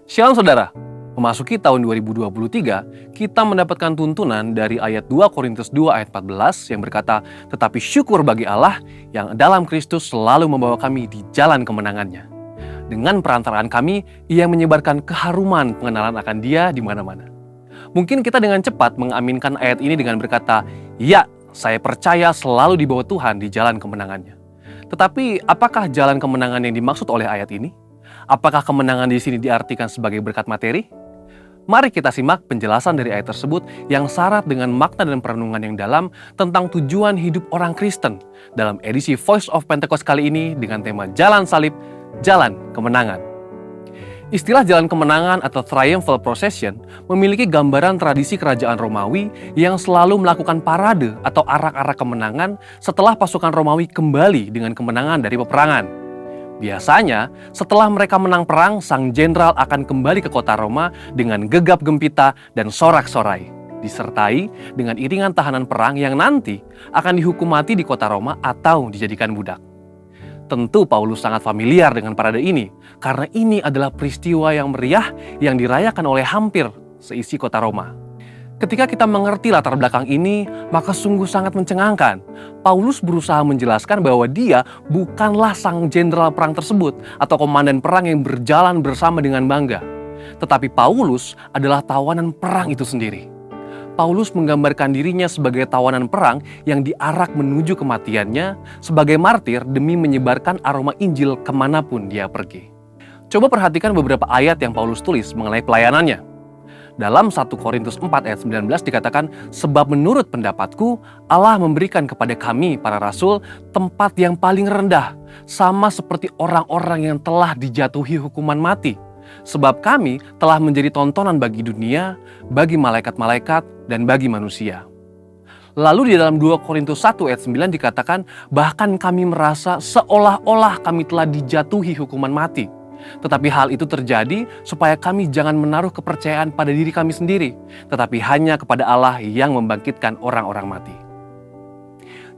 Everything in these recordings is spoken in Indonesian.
Shalom saudara, memasuki tahun 2023, kita mendapatkan tuntunan dari ayat 2 Korintus 2 ayat 14 yang berkata, "Tetapi syukur bagi Allah yang dalam Kristus selalu membawa kami di jalan kemenangannya. Dengan perantaraan kami, Ia menyebarkan keharuman pengenalan akan Dia di mana-mana." Mungkin kita dengan cepat mengaminkan ayat ini dengan berkata, "Ya, saya percaya selalu dibawa Tuhan di jalan kemenangannya." Tetapi apakah jalan kemenangan yang dimaksud oleh ayat ini? Apakah kemenangan di sini diartikan sebagai berkat materi? Mari kita simak penjelasan dari ayat tersebut yang syarat dengan makna dan perenungan yang dalam tentang tujuan hidup orang Kristen dalam edisi Voice of Pentecost kali ini dengan tema Jalan Salib, Jalan Kemenangan. Istilah jalan kemenangan atau triumphal procession memiliki gambaran tradisi kerajaan Romawi yang selalu melakukan parade atau arak-arak kemenangan setelah pasukan Romawi kembali dengan kemenangan dari peperangan. Biasanya, setelah mereka menang perang, sang jenderal akan kembali ke kota Roma dengan gegap gempita dan sorak-sorai, disertai dengan iringan tahanan perang yang nanti akan dihukum mati di kota Roma atau dijadikan budak. Tentu Paulus sangat familiar dengan parade ini, karena ini adalah peristiwa yang meriah yang dirayakan oleh hampir seisi kota Roma. Ketika kita mengerti latar belakang ini, maka sungguh sangat mencengangkan. Paulus berusaha menjelaskan bahwa dia bukanlah sang jenderal perang tersebut atau komandan perang yang berjalan bersama dengan bangga. Tetapi Paulus adalah tawanan perang itu sendiri. Paulus menggambarkan dirinya sebagai tawanan perang yang diarak menuju kematiannya sebagai martir demi menyebarkan aroma Injil kemanapun dia pergi. Coba perhatikan beberapa ayat yang Paulus tulis mengenai pelayanannya. Dalam 1 Korintus 4 ayat 19 dikatakan, "Sebab menurut pendapatku, Allah memberikan kepada kami, para rasul, tempat yang paling rendah, sama seperti orang-orang yang telah dijatuhi hukuman mati. Sebab kami telah menjadi tontonan bagi dunia, bagi malaikat-malaikat, dan bagi manusia." Lalu di dalam 2 Korintus 1 ayat 9 dikatakan, "Bahkan kami merasa seolah-olah kami telah dijatuhi hukuman mati. Tetapi hal itu terjadi supaya kami jangan menaruh kepercayaan pada diri kami sendiri, tetapi hanya kepada Allah yang membangkitkan orang-orang mati."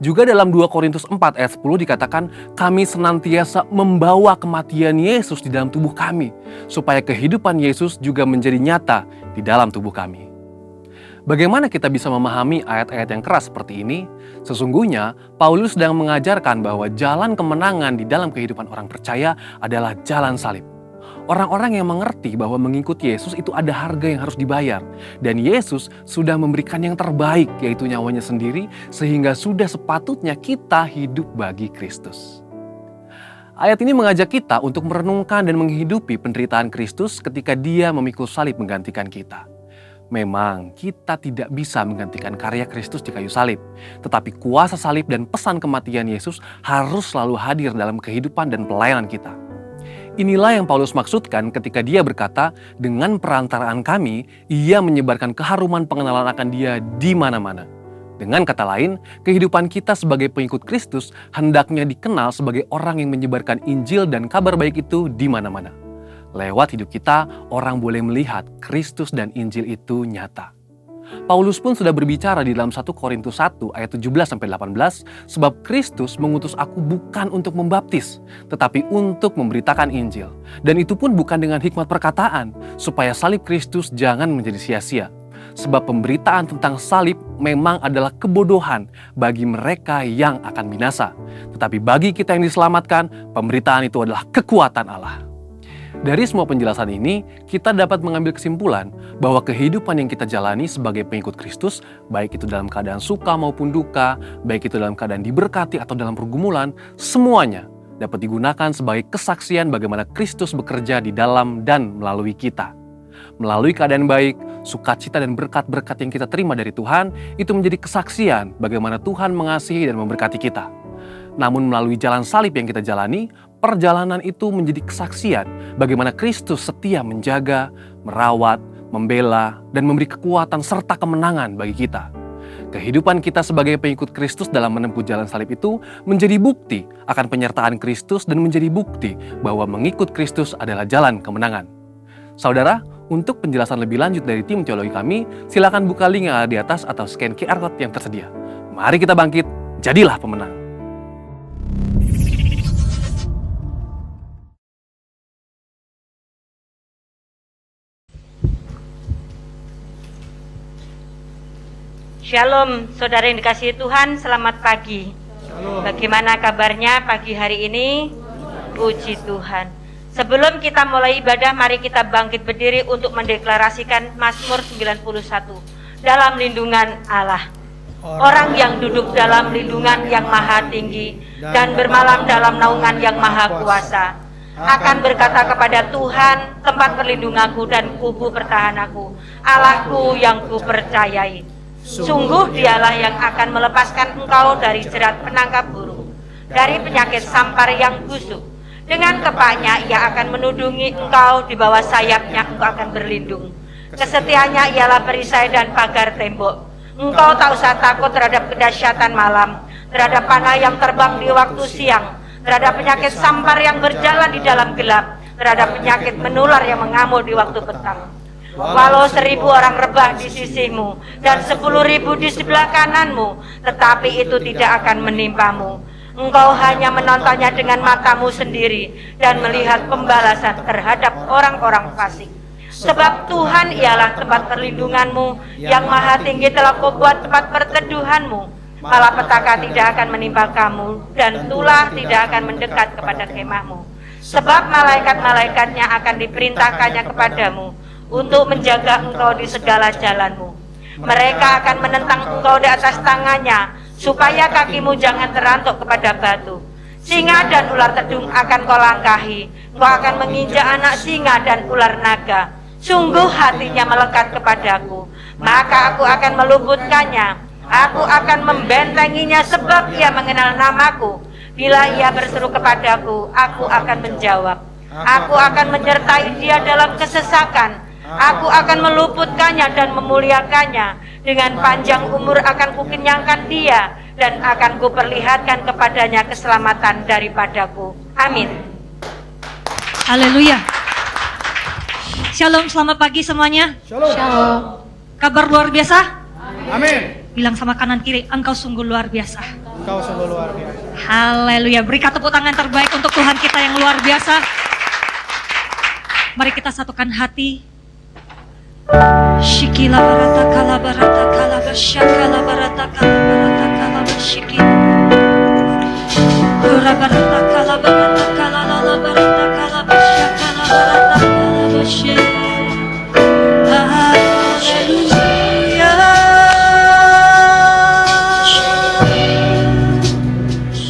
Juga dalam 2 Korintus 4 ayat 10 dikatakan, "Kami senantiasa membawa kematian Yesus di dalam tubuh kami, supaya kehidupan Yesus juga menjadi nyata di dalam tubuh kami." Bagaimana kita bisa memahami ayat-ayat yang keras seperti ini? Sesungguhnya, Paulus sedang mengajarkan bahwa jalan kemenangan di dalam kehidupan orang percaya adalah jalan salib. Orang-orang yang mengerti bahwa mengikuti Yesus itu ada harga yang harus dibayar. Dan Yesus sudah memberikan yang terbaik, yaitu nyawanya sendiri, sehingga sudah sepatutnya kita hidup bagi Kristus. Ayat ini mengajak kita untuk merenungkan dan menghidupi penderitaan Kristus ketika Dia memikul salib menggantikan kita. Memang kita tidak bisa menggantikan karya Kristus di kayu salib, tetapi kuasa salib dan pesan kematian Yesus harus selalu hadir dalam kehidupan dan pelayanan kita. Inilah yang Paulus maksudkan ketika dia berkata, "Dengan perantaraan kami, Ia menyebarkan keharuman pengenalan akan Dia di mana-mana." Dengan kata lain, kehidupan kita sebagai pengikut Kristus hendaknya dikenal sebagai orang yang menyebarkan Injil dan kabar baik itu di mana-mana. Lewat hidup kita, orang boleh melihat Kristus dan Injil itu nyata. Paulus pun sudah berbicara di dalam 1 Korintus 1 ayat 17-18, "Sebab Kristus mengutus aku bukan untuk membaptis, tetapi untuk memberitakan Injil. Dan itu pun bukan dengan hikmat perkataan, supaya salib Kristus jangan menjadi sia-sia. Sebab pemberitaan tentang salib memang adalah kebodohan bagi mereka yang akan binasa. Tetapi bagi kita yang diselamatkan, pemberitaan itu adalah kekuatan Allah." Dari semua penjelasan ini, kita dapat mengambil kesimpulan bahwa kehidupan yang kita jalani sebagai pengikut Kristus, baik itu dalam keadaan suka maupun duka, baik itu dalam keadaan diberkati atau dalam pergumulan, semuanya dapat digunakan sebagai kesaksian bagaimana Kristus bekerja di dalam dan melalui kita. Melalui keadaan baik, sukacita dan berkat-berkat yang kita terima dari Tuhan, itu menjadi kesaksian bagaimana Tuhan mengasihi dan memberkati kita. Namun melalui jalan salib yang kita jalani, perjalanan itu menjadi kesaksian bagaimana Kristus setia menjaga, merawat, membela, dan memberi kekuatan serta kemenangan bagi kita. Kehidupan kita sebagai pengikut Kristus dalam menempuh jalan salib itu menjadi bukti akan penyertaan Kristus dan menjadi bukti bahwa mengikut Kristus adalah jalan kemenangan. Saudara, untuk penjelasan lebih lanjut dari tim teologi kami, silakan buka link yang ada di atas atau scan QR Code yang tersedia. Mari kita bangkit, jadilah pemenang. Shalom, saudara yang dikasihi Tuhan, selamat pagi. Bagaimana kabarnya pagi hari ini? Puji Tuhan. Sebelum kita mulai ibadah, mari kita bangkit berdiri untuk mendeklarasikan Mazmur 91. Dalam lindungan Allah. Orang yang duduk dalam lindungan yang maha tinggi dan bermalam dalam naungan yang maha kuasa akan berkata kepada Tuhan, tempat perlindunganku dan kubu pertahananku, Allahku yang kupercayai. Sungguh dialah yang akan melepaskan engkau dari jerat penangkap burung, dari penyakit sampar yang busuk. Dengan kepaknya ia akan menudungi engkau, di bawah sayapnya engkau akan berlindung. Kesetiaannya ialah perisai dan pagar tembok. Engkau tak usah takut terhadap kedahsyatan malam, terhadap panah yang terbang di waktu siang, terhadap penyakit sampar yang berjalan di dalam gelap, terhadap penyakit menular yang mengamuk di waktu petang. Walau 1.000 orang rebah di sisimu dan 10.000 di sebelah kananmu, tetapi itu tidak akan menimpamu. Engkau hanya menontonnya dengan matamu sendiri dan melihat pembalasan terhadap orang-orang fasik. Sebab Tuhan ialah tempat perlindunganmu, yang maha tinggi telah kau buat tempat perteduhanmu. Malapetaka tidak akan menimpa kamu, dan tulah tidak akan mendekat kepada kemahmu. Sebab malaikat-malaikatnya akan diperintahkannya kepadamu, untuk menjaga engkau di segala jalanmu. Mereka akan menentang engkau di atas tangannya, supaya kakimu jangan terantuk kepada batu. Singa dan ular tedung akan kau langkahi, engkau akan menginjak anak singa dan ular naga. Sungguh hatinya melekat kepadaku, maka aku akan meluputkannya. Aku akan membentenginya sebab ia mengenal namaku. Bila ia berseru kepadaku, aku akan menjawab. Aku akan menyertai dia dalam kesesakan. Aku akan meluputkannya dan memuliakannya. Dengan panjang umur akan kukenyangkan dia, dan akan kuperlihatkan kepadanya keselamatan daripadaku. Amin. Haleluya. Shalom, selamat pagi semuanya. Shalom. Kabar luar biasa? Amin. Bilang sama kanan kiri, engkau sungguh luar biasa. Engkau sungguh luar biasa. Haleluya. Berikan tepuk tangan terbaik untuk Tuhan kita yang luar biasa. Mari kita satukan hati. Shikila barata kala barata kala basyakala barata kala barata kala basyikila. Ura barata kala barata kala lala barata kala basyakala barata kala basyikila. Haleluya.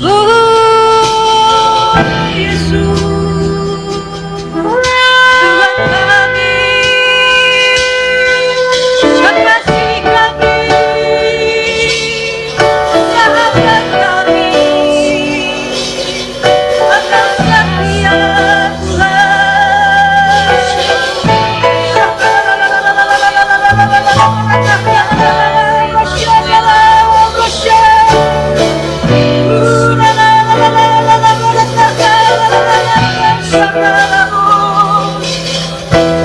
Oh Yesus, Tuhan kami, kekasih kami, sahabat kami, Engkau setia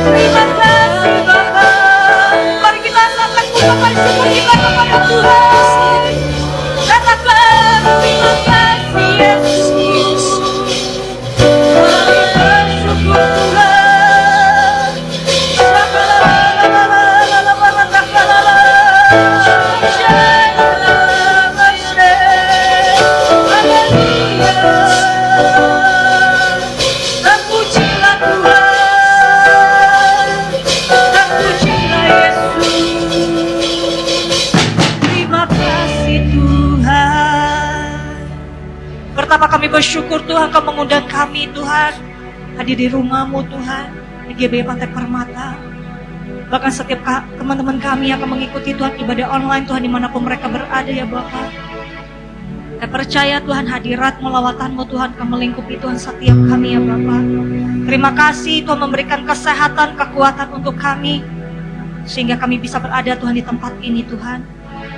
Terima kasih Bapa. Mari kita angkat ucapan syukur kita kepada Tuhan. Katakan terima kasih Yesus. Mari bersyukur Tuhan. Terpujilah Tuhan, terpujilah Yesus. Terima kasih Tuhan. Pertama kami bersyukur Tuhan, Kau mengundang kami Tuhan hadir di rumah-Mu Tuhan, di GBI Pantai Permata. Bahkan setiap teman-teman kami yang akan mengikuti Tuhan ibadah online Tuhan dimanapun mereka berada ya Bapak. Saya percaya Tuhan hadirat-Mu, lawatan-Mu Tuhan akan melingkupi Tuhan setiap kami ya Bapak. Terima kasih Tuhan memberikan kesehatan, kekuatan untuk kami, sehingga kami bisa berada Tuhan di tempat ini Tuhan.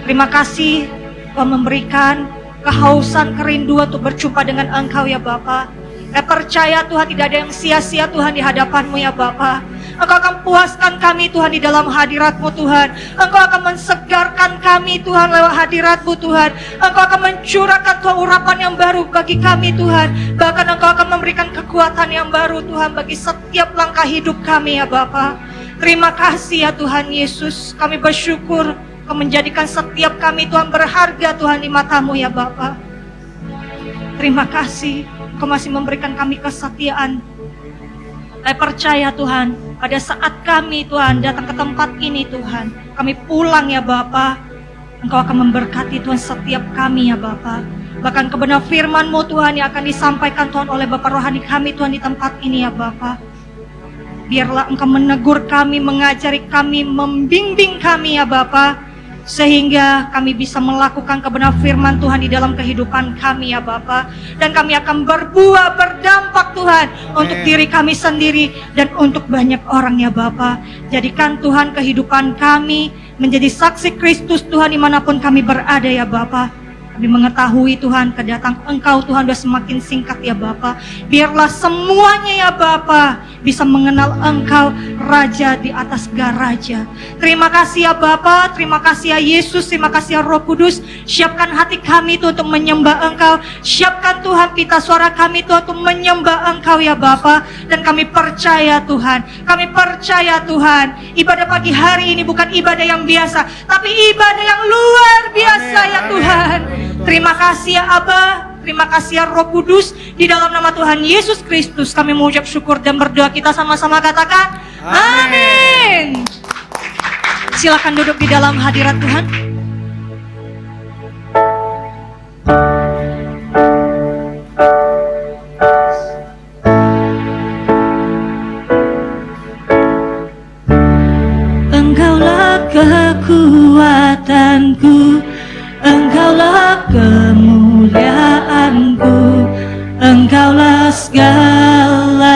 Terima kasih Tuhan memberikan kehausan, kerinduan untuk berjumpa dengan Engkau ya Bapak. Saya percaya Tuhan tidak ada yang sia-sia Tuhan di hadapan-Mu ya Bapak. Engkau akan puaskan kami Tuhan di dalam hadirat-Mu Tuhan. Engkau akan mensegarkan kami Tuhan lewat hadirat-Mu Tuhan. Engkau akan mencurahkan Tuhan urapan yang baru bagi kami Tuhan. Bahkan Engkau akan memberikan kekuatan yang baru Tuhan bagi setiap langkah hidup kami ya Bapa. Terima kasih ya Tuhan Yesus. Kami bersyukur Kau menjadikan setiap kami Tuhan berharga Tuhan di mata-Mu ya Bapa. Terima kasih Kau masih memberikan kami kesetiaan. Saya percaya Tuhan, pada saat kami Tuhan datang ke tempat ini Tuhan, kami pulang ya Bapa, Engkau akan memberkati Tuhan setiap kami ya Bapa. Bahkan kebenaran firman-Mu Tuhan yang akan disampaikan Tuhan oleh Bapak rohani kami Tuhan di tempat ini ya Bapa. Biarlah Engkau menegur kami, mengajari kami, membimbing kami ya Bapa, sehingga kami bisa melakukan kebenaran firman Tuhan di dalam kehidupan kami ya Bapa. Dan kami akan berbuah, berdampak Tuhan untuk diri kami sendiri dan untuk banyak orang ya Bapa. Jadikan Tuhan kehidupan kami menjadi saksi Kristus Tuhan dimanapun kami berada ya Bapa. Kami mengetahui Tuhan kedatangan Engkau Tuhan sudah semakin singkat ya Bapa. Biarlah semuanya ya Bapa bisa mengenal Engkau Raja di atas segala raja. Terima kasih ya Bapa, terima kasih ya Yesus, terima kasih ya Roh Kudus. Siapkan hati kami Tuhan untuk menyembah Engkau. Siapkan Tuhan pita suara kami Tuhan untuk menyembah Engkau ya Bapa. Dan kami percaya Tuhan, kami percaya Tuhan, ibadah pagi hari ini bukan ibadah yang biasa, tapi ibadah yang luar biasa ya Tuhan. Terima kasih ya Abah, terima kasih ya Roh Kudus. Di dalam nama Tuhan Yesus Kristus kami mengucap syukur dan berdoa. Kita sama-sama katakan amin. Silakan duduk di dalam hadirat Tuhan. Engkaulah kekuatanku, Engkaulah kemuliaanku, Engkaulah segalanya.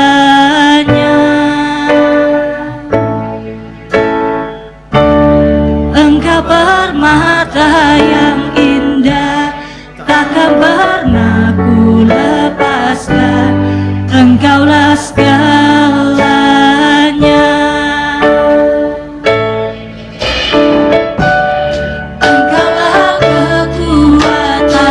Engkau permata yang indah, takkan pernah ku lepaskan. Engkaulah segalanya. Engkaulah kekuatan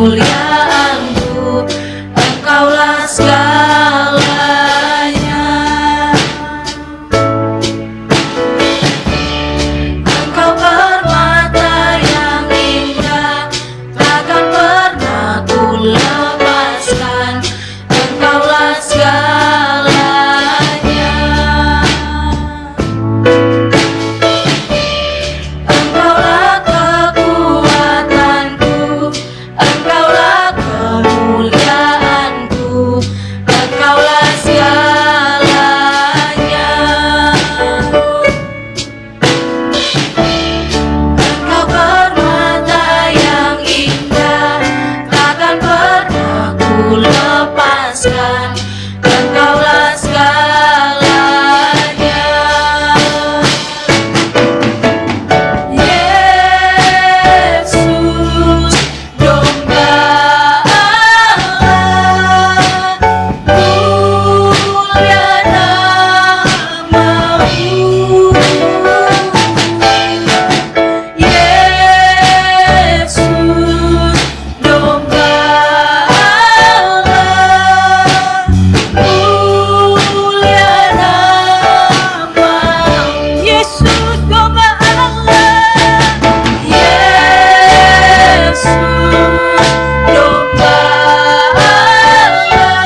kemuliaanku, Engkaulah segalanya. Engkau permata yang indah, takkan pernah ku lepaskan, Engkaulah segalanya. Engkaulah kekuatanku, Engkaulah kemuliaanku, Engkaulah segalanya. Engkau permata yang indah, takkan pernah ku lepaskan, Engkaulah segalanya. Yesus, domba Allah, mulia namamu. Yesus, domba Allah, mulia namamu. Yesus, domba Allah, Yesus, domba Allah,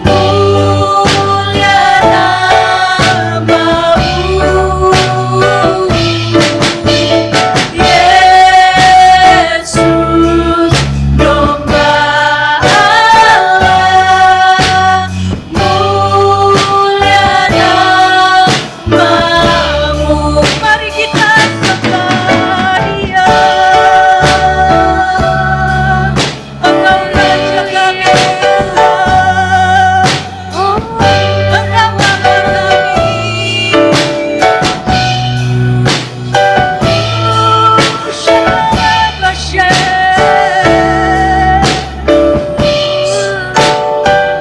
mulia namamu. Yesus, domba Allah, mulia namamu. Mari kita sembah Dia. Engkau Raja kami Tuhan, Engkau Bapa kami.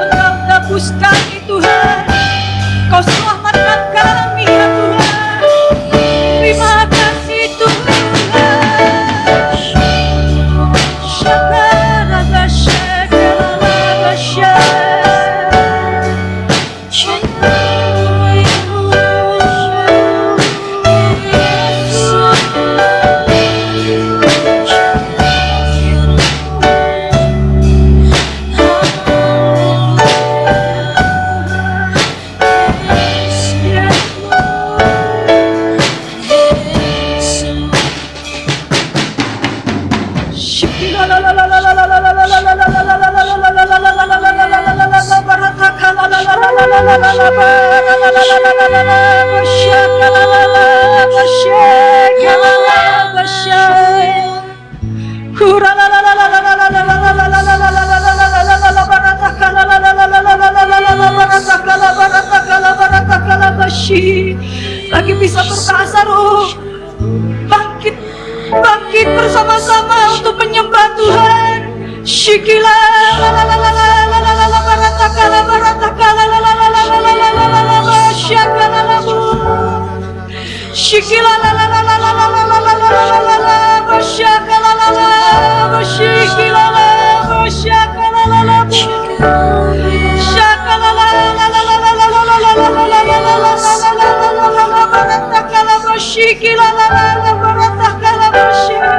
Engkau tebus kami Tuhan, Kau selamatkan kami ya Tuhan. Terima kasih Tuhan. Lagi bisa berbahasa roh, bangkit bersama-sama untuk menyembah Tuhan. Shikila la la la la la la la la la barataka la barataka la la la la la la la la la la la la shaka la la bu. Shikila la la la la la la la la la la la la la bashaka la la la bashikila la bashaka la la la bu. Shaka la la la la la la la la la la la la la la la la barataka la bashikila la la la barataka la bashika.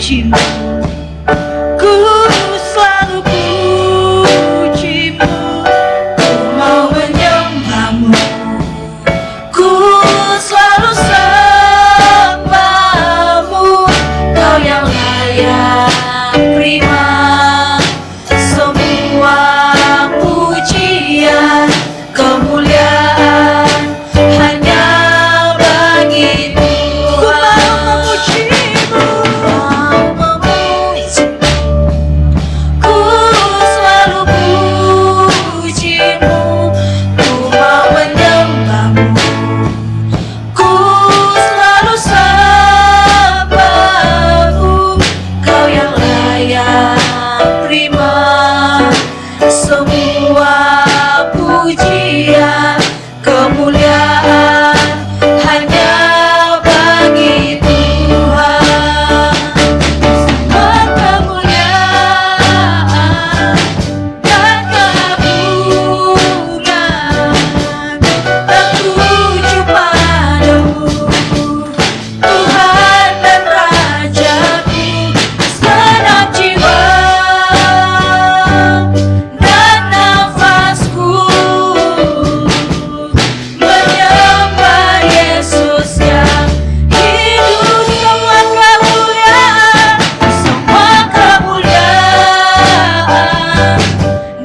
pujimu, ku selalu pujimu, ku mau menyembahmu, ku selalu sembahmu, kau yang layak terima semua pujian, kemuliaan hanya bagi Tuhan. Ku selalu pujimu, ku mau menyembahmu, ku selalu sembahmu, kau yang layak terima semua pujian, kemuliaan hanya bagi Tuhan. Semua kemuliaan dan keagungan tertuju padamu, Tuhan dan Rajaku. Segenap jiwa dan nafasku menyembah Yesus yang hidup. Semua kemuliaan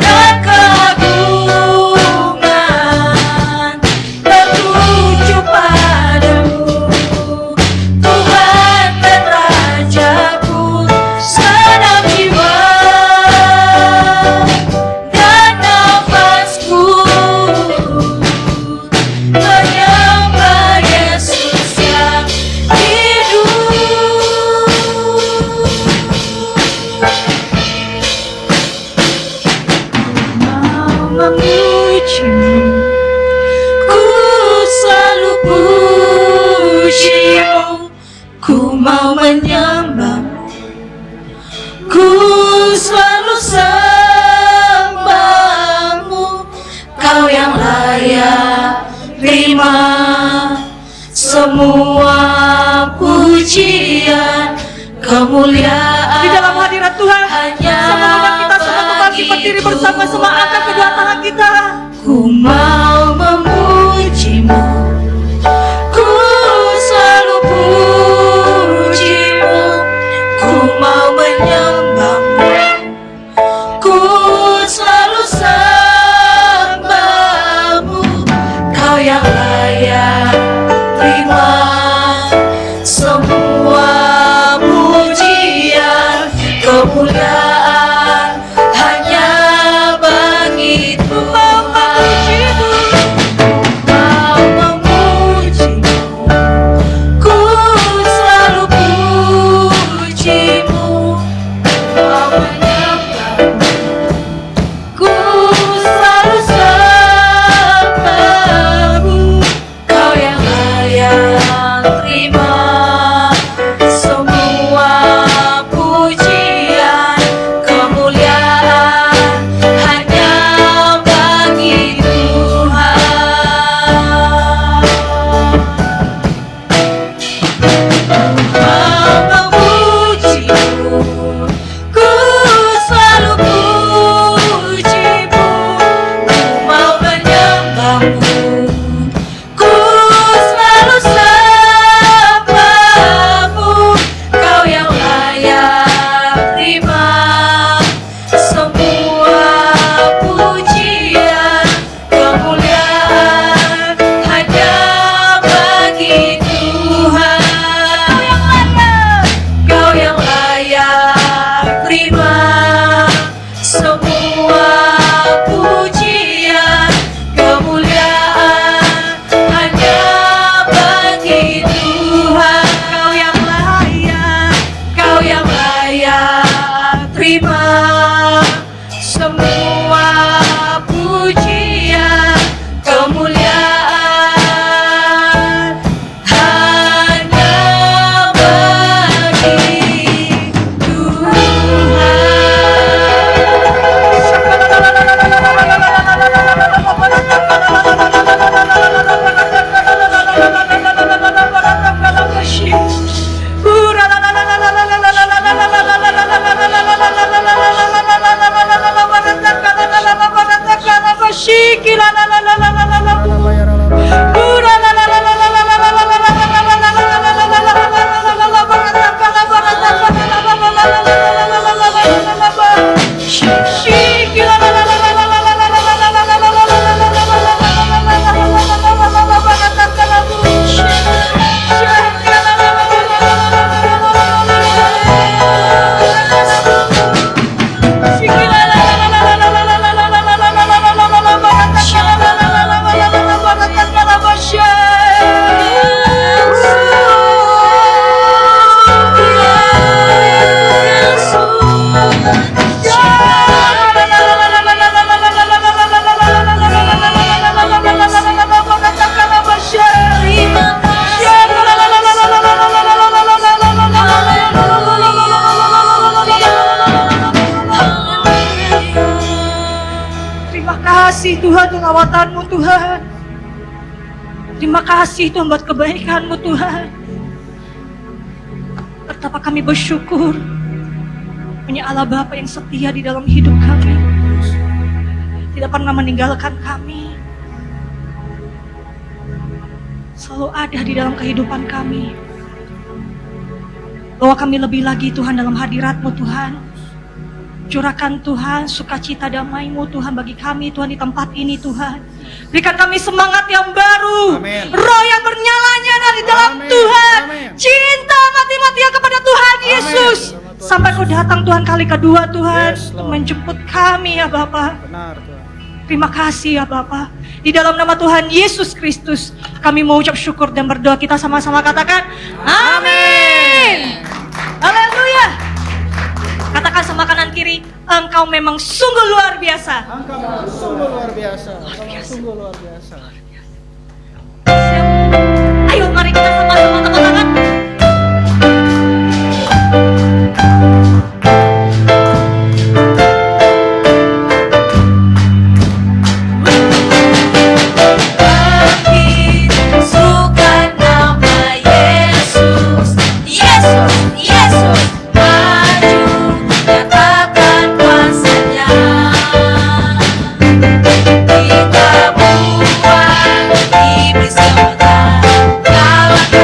dan keagungan tertuju padamu, Tuhan dan Rajaku. Segenap jiwa dan nafasku menyembah Yesus yang hidup. Mau memujimu, ku selalu pujimu, ku mau menyembahmu, ku selalu sembahmu, kau yang layak terima semua pujian, kemuliaan Di dalam hadirat Tuhan, hanya sama kita semua kembali berdiri bersama-sama, angkat kedua tangan kita. Ku mau memujimu, ku selalu pujimu, ku mau menyembahmu, ku selalu sembahmu, kau yang layak terima semua pujian, kemuliaan hanya bagi Tuhan. Mau memujimu, ku selalu pujimu, mau menyembahmu, ku selalu sembahmu, kau yang layak terima semua pujian, kemuliaan hanya bagi Tuhan. Mau memujimu, ku selalu pujimu, ku mau menyembahmu, ku selalu sembahmu, kau yang layak terima semua pujian, kemuliaan hanya bagi Tuhan. Kau yang layak terima semua pujian, kemuliaan hanya bagi Tuhan. Kau yang layak terima semua pujian, kemuliaan hanya bagi Tuhan. Terima kasih Tuhan untuk awatanmu Tuhan. Terima kasih Tuhan buat kebaikanmu Tuhan. Betapa kami bersyukur punya Allah Bapa yang setia di dalam hidup kami. Tidak pernah meninggalkan kami. Selalu ada di dalam kehidupan kami. Bawa kami lebih lagi Tuhan dalam hadirat-Mu Tuhan. Curahkan Tuhan sukacita damai-Mu Tuhan bagi kami Tuhan di tempat ini Tuhan. Berikan kami semangat yang baru. Amin. Roh yang bernyala-nyala di dalam Amin. Tuhan. Amin. Cinta mati-matian kepada Tuhan Amin. Yesus. Sampai Kau datang Tuhan kali kedua Tuhan. Yes, Untuk Lord. menjemput kami ya Bapa. Benar Tuhan. Terima kasih ya Bapa. Di dalam nama Tuhan Yesus Kristus kami mau ucap syukur dan berdoa. Kita sama-sama katakan amin. Haleluya. Katakan sama kanan kiri, Engkau memang sungguh luar biasa. Engkau sungguh luar biasa. Engkau sungguh luar biasa. Siap? Ayo mari kita sama-sama tepuk tangan. Suka nama Yesus, Yesus, Yesus, maju nyatakan kuasanya. Kita buat iblis kota, kalahkan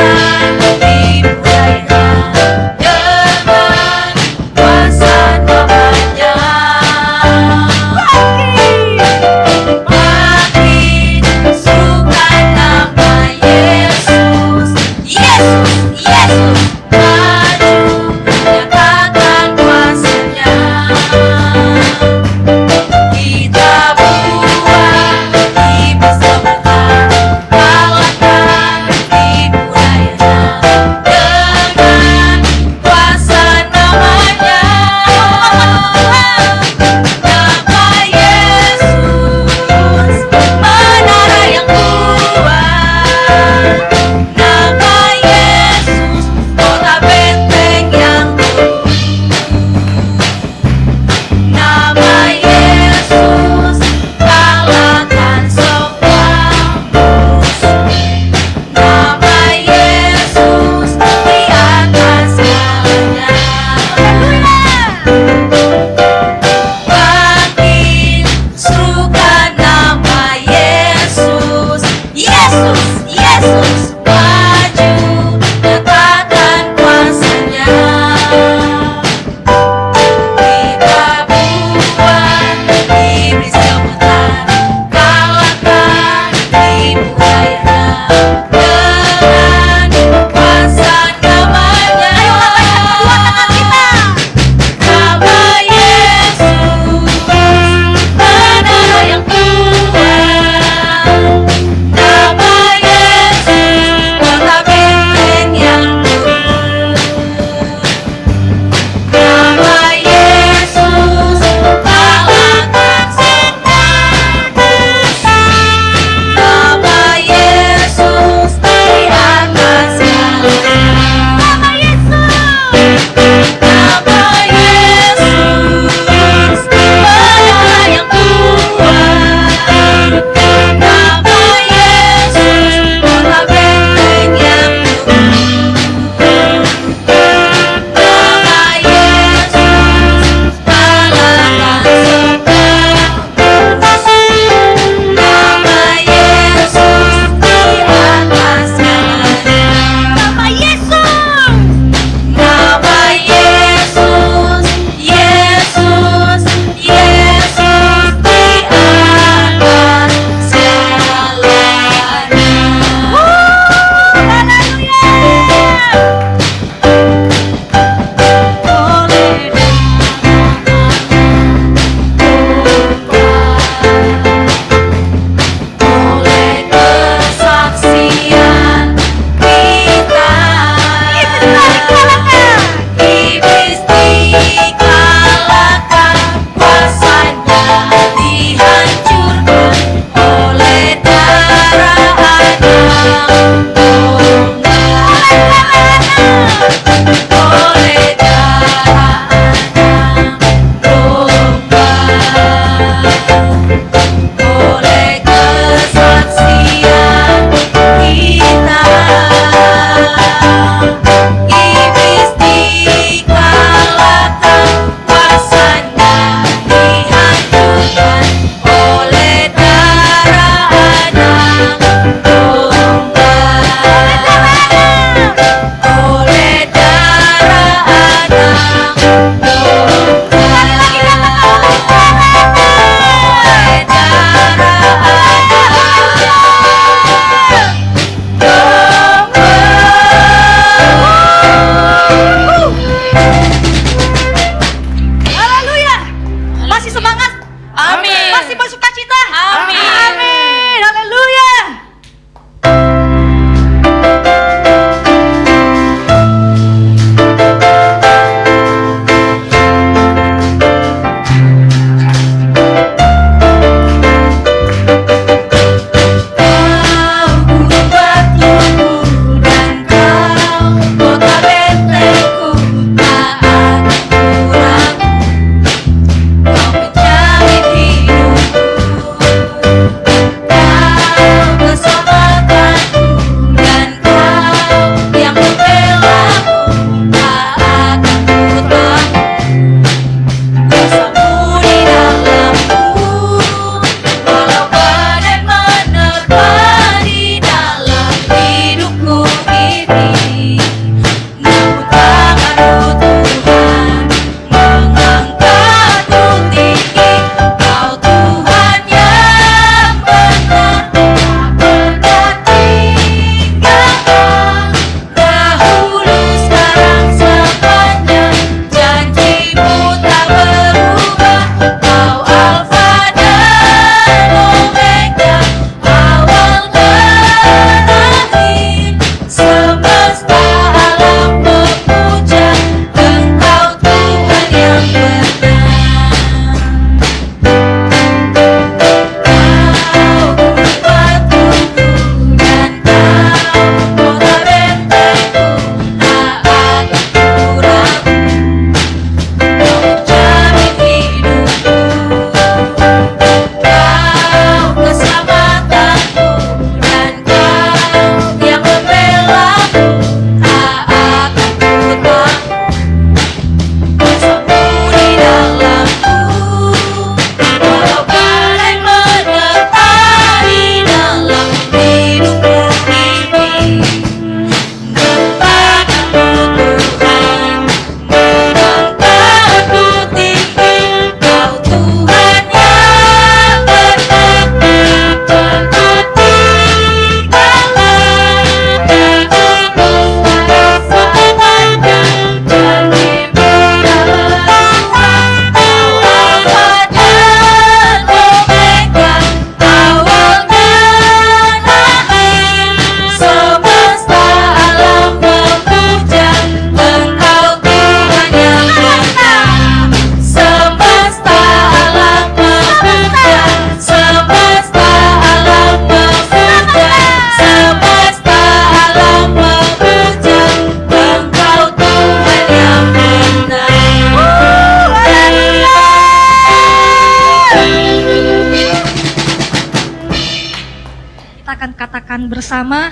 akan bersama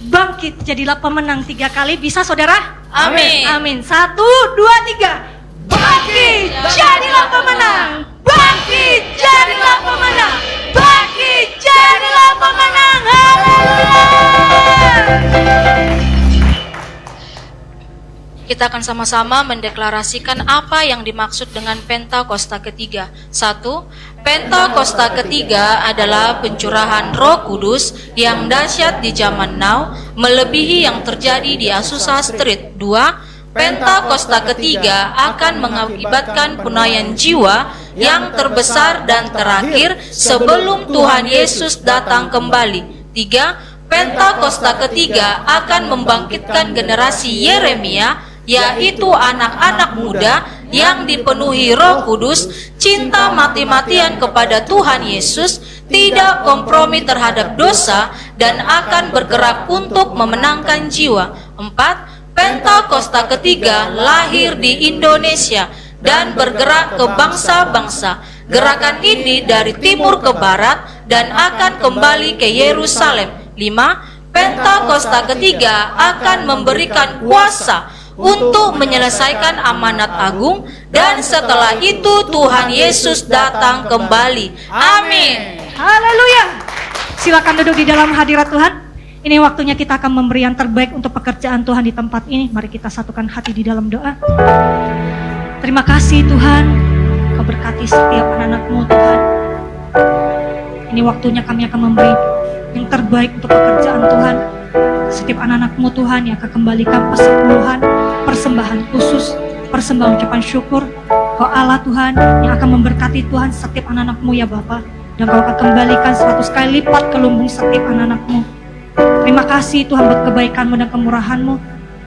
bangkit jadilah pemenang 3 kali. Bisa saudara? Amin. Amin. 1, 2, 3. Bangkit jadilah pemenang. Bangkit jadilah pemenang. Bangkit jadilah pemenang. Haleluya. Kita akan sama-sama mendeklarasikan apa yang dimaksud dengan Pentakosta ketiga. 1. Pentakosta ketiga adalah pencurahan Roh Kudus yang dahsyat di zaman now, melebihi yang terjadi di Azusa Street. 2. Pentakosta ketiga akan mengakibatkan punaian jiwa yang terbesar dan terakhir sebelum Tuhan Yesus datang kembali. 3. Pentakosta ketiga akan membangkitkan generasi Yeremia, yaitu anak-anak muda yang dipenuhi Roh Kudus, cinta mati-matian kepada Tuhan Yesus, tidak kompromi terhadap dosa, dan akan bergerak untuk memenangkan jiwa. 4. Pentakosta ketiga lahir di Indonesia dan bergerak ke bangsa-bangsa. Gerakan ini dari timur ke barat dan akan kembali ke Yerusalem. 5. Pentakosta ketiga akan memberikan kuasa untuk menyelesaikan amanat agung, dan setelah itu Tuhan Yesus datang kembali. Amin. Haleluya. Silakan duduk di dalam hadirat Tuhan. Ini waktunya kita akan memberi yang terbaik untuk pekerjaan Tuhan di tempat ini. Mari kita satukan hati di dalam doa. Terima kasih Tuhan, Kau berkati setiap anak-anak-Mu Tuhan. Ini waktunya kami akan memberi yang terbaik untuk pekerjaan Tuhan. Setiap anak-anak-Mu Tuhan yang akan kembalikan persepuluhan, persembahan khusus, persembahan ucapan syukur. Kau Allah Tuhan yang akan memberkati Tuhan setiap anak-anak-Mu ya Bapa. Dan Kau akan kembalikan 100 kali lipat ke lumbung setiap anak-anak-Mu. Terima kasih Tuhan buat kebaikan-Mu dan kemurahan-Mu.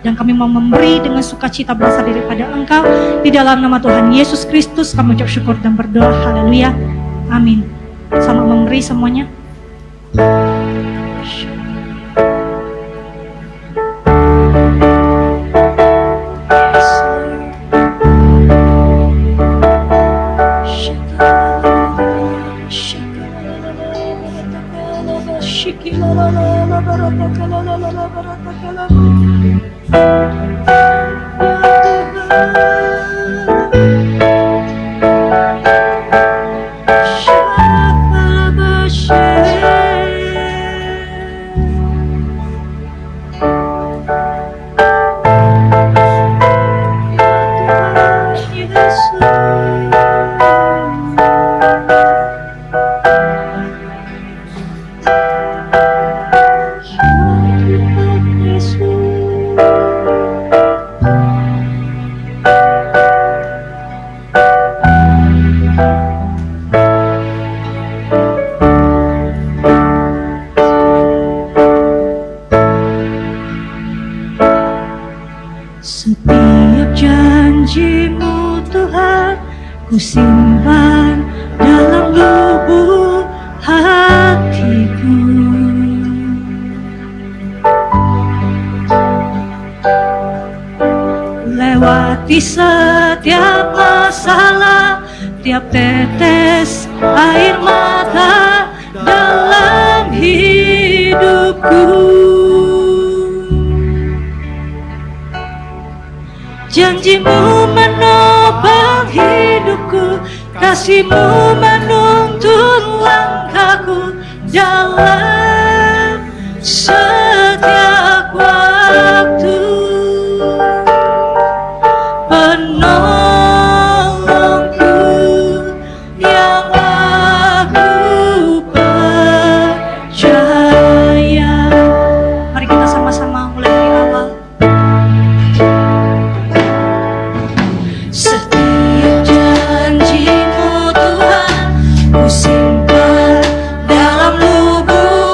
Dan kami mau memberi dengan sukacita berasal daripada Engkau. Di dalam nama Tuhan Yesus Kristus kami ucap syukur dan berdoa. Haleluya. Amin. Selamat memberi semuanya. Setiap janji-Mu Tuhan ku simpan dalam lubuk hatiku. Lewati setiap masalah, tiap tetes air mata dalam hidupku. Janji-Mu menopang hidupku, kasih-Mu menuntun langkahku dalam setiap waktu. Penolongku yang aku percaya. Mari kita sama-sama mulai dari awal. Setiap janji-Mu Tuhan ku simpan dalam lubuk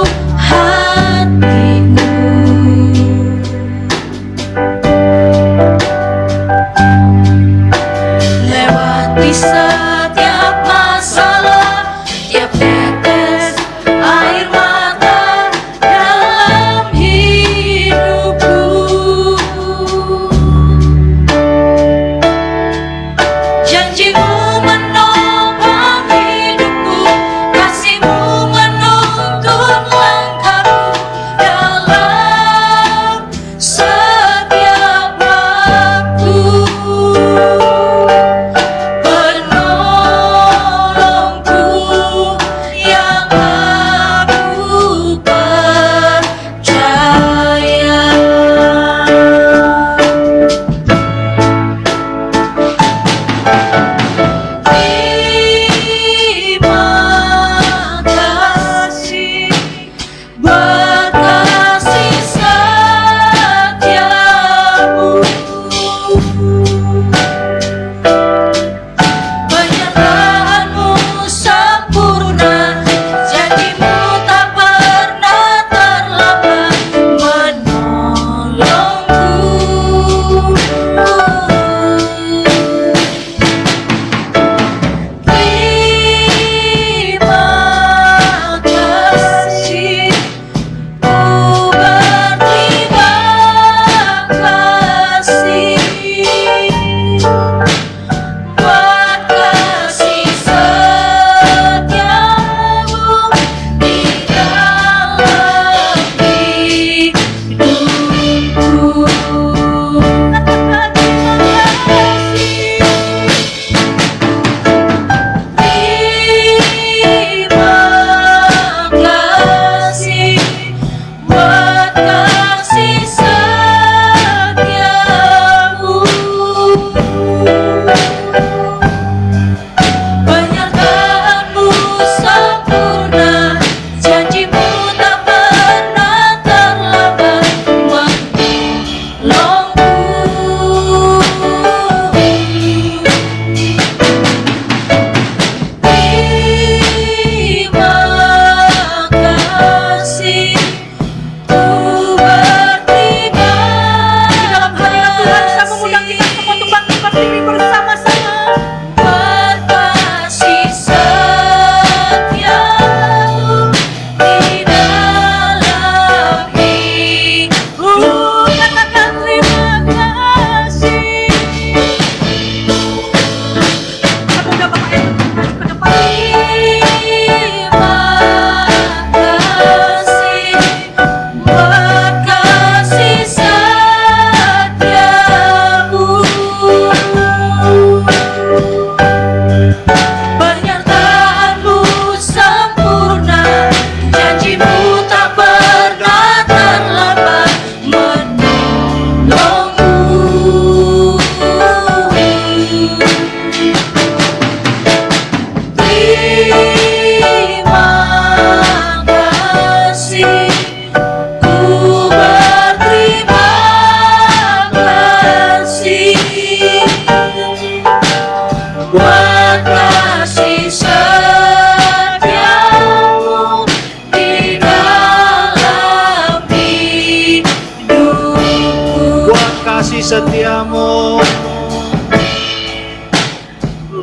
Setiamu,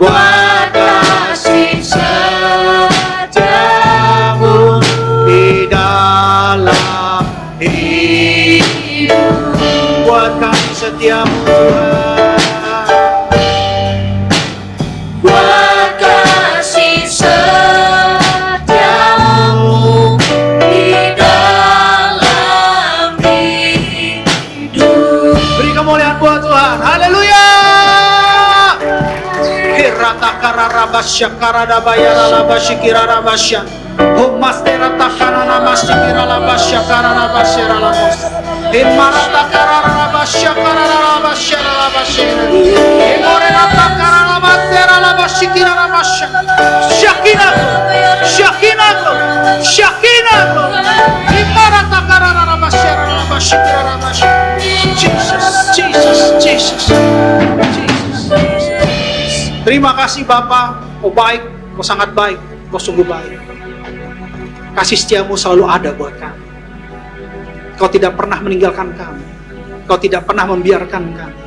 buat kasih setiamu di dalam hidup, buat kasih setiamu Tuhan, buat kasih setiamu di dalam hidup. Beri kemuliaan buat Tuhan. Haleluya. Kirata kararabasya karadabaya rabasya kirarabasya. Humastera takana namasya kirarabasya kararabasya ralamos. Himarata kararabasya kararabasya ralabasya. Himorata kararabasya ralabasya kirarabasya. Syakinaku, syakinaku, syakinaku. Himarata kararabasya ralabasya kirarabasya. Jesus, Jesus, Jesus, Jesus. Terima kasih Bapa, Kau baik, Kau sangat baik, Kau sungguh baik. Kasih setiamu selalu ada buat kami. Kau tidak pernah meninggalkan kami, Kau tidak pernah membiarkan kami,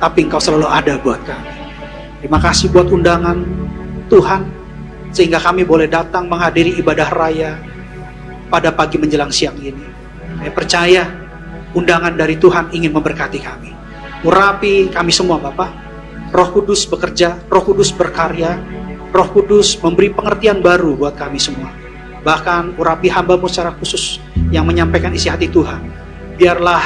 tapi Engkau selalu ada buat kami. Terima kasih buat undangan Tuhan, sehingga kami boleh datang menghadiri ibadah raya pada pagi menjelang siang ini. Saya percaya undangan dari Tuhan ingin memberkati kami. Urapi kami semua Bapak. Roh Kudus bekerja, Roh Kudus berkarya, Roh Kudus memberi pengertian baru buat kami semua. Bahkan urapi hamba-Mu secara khusus yang menyampaikan isi hati Tuhan. Biarlah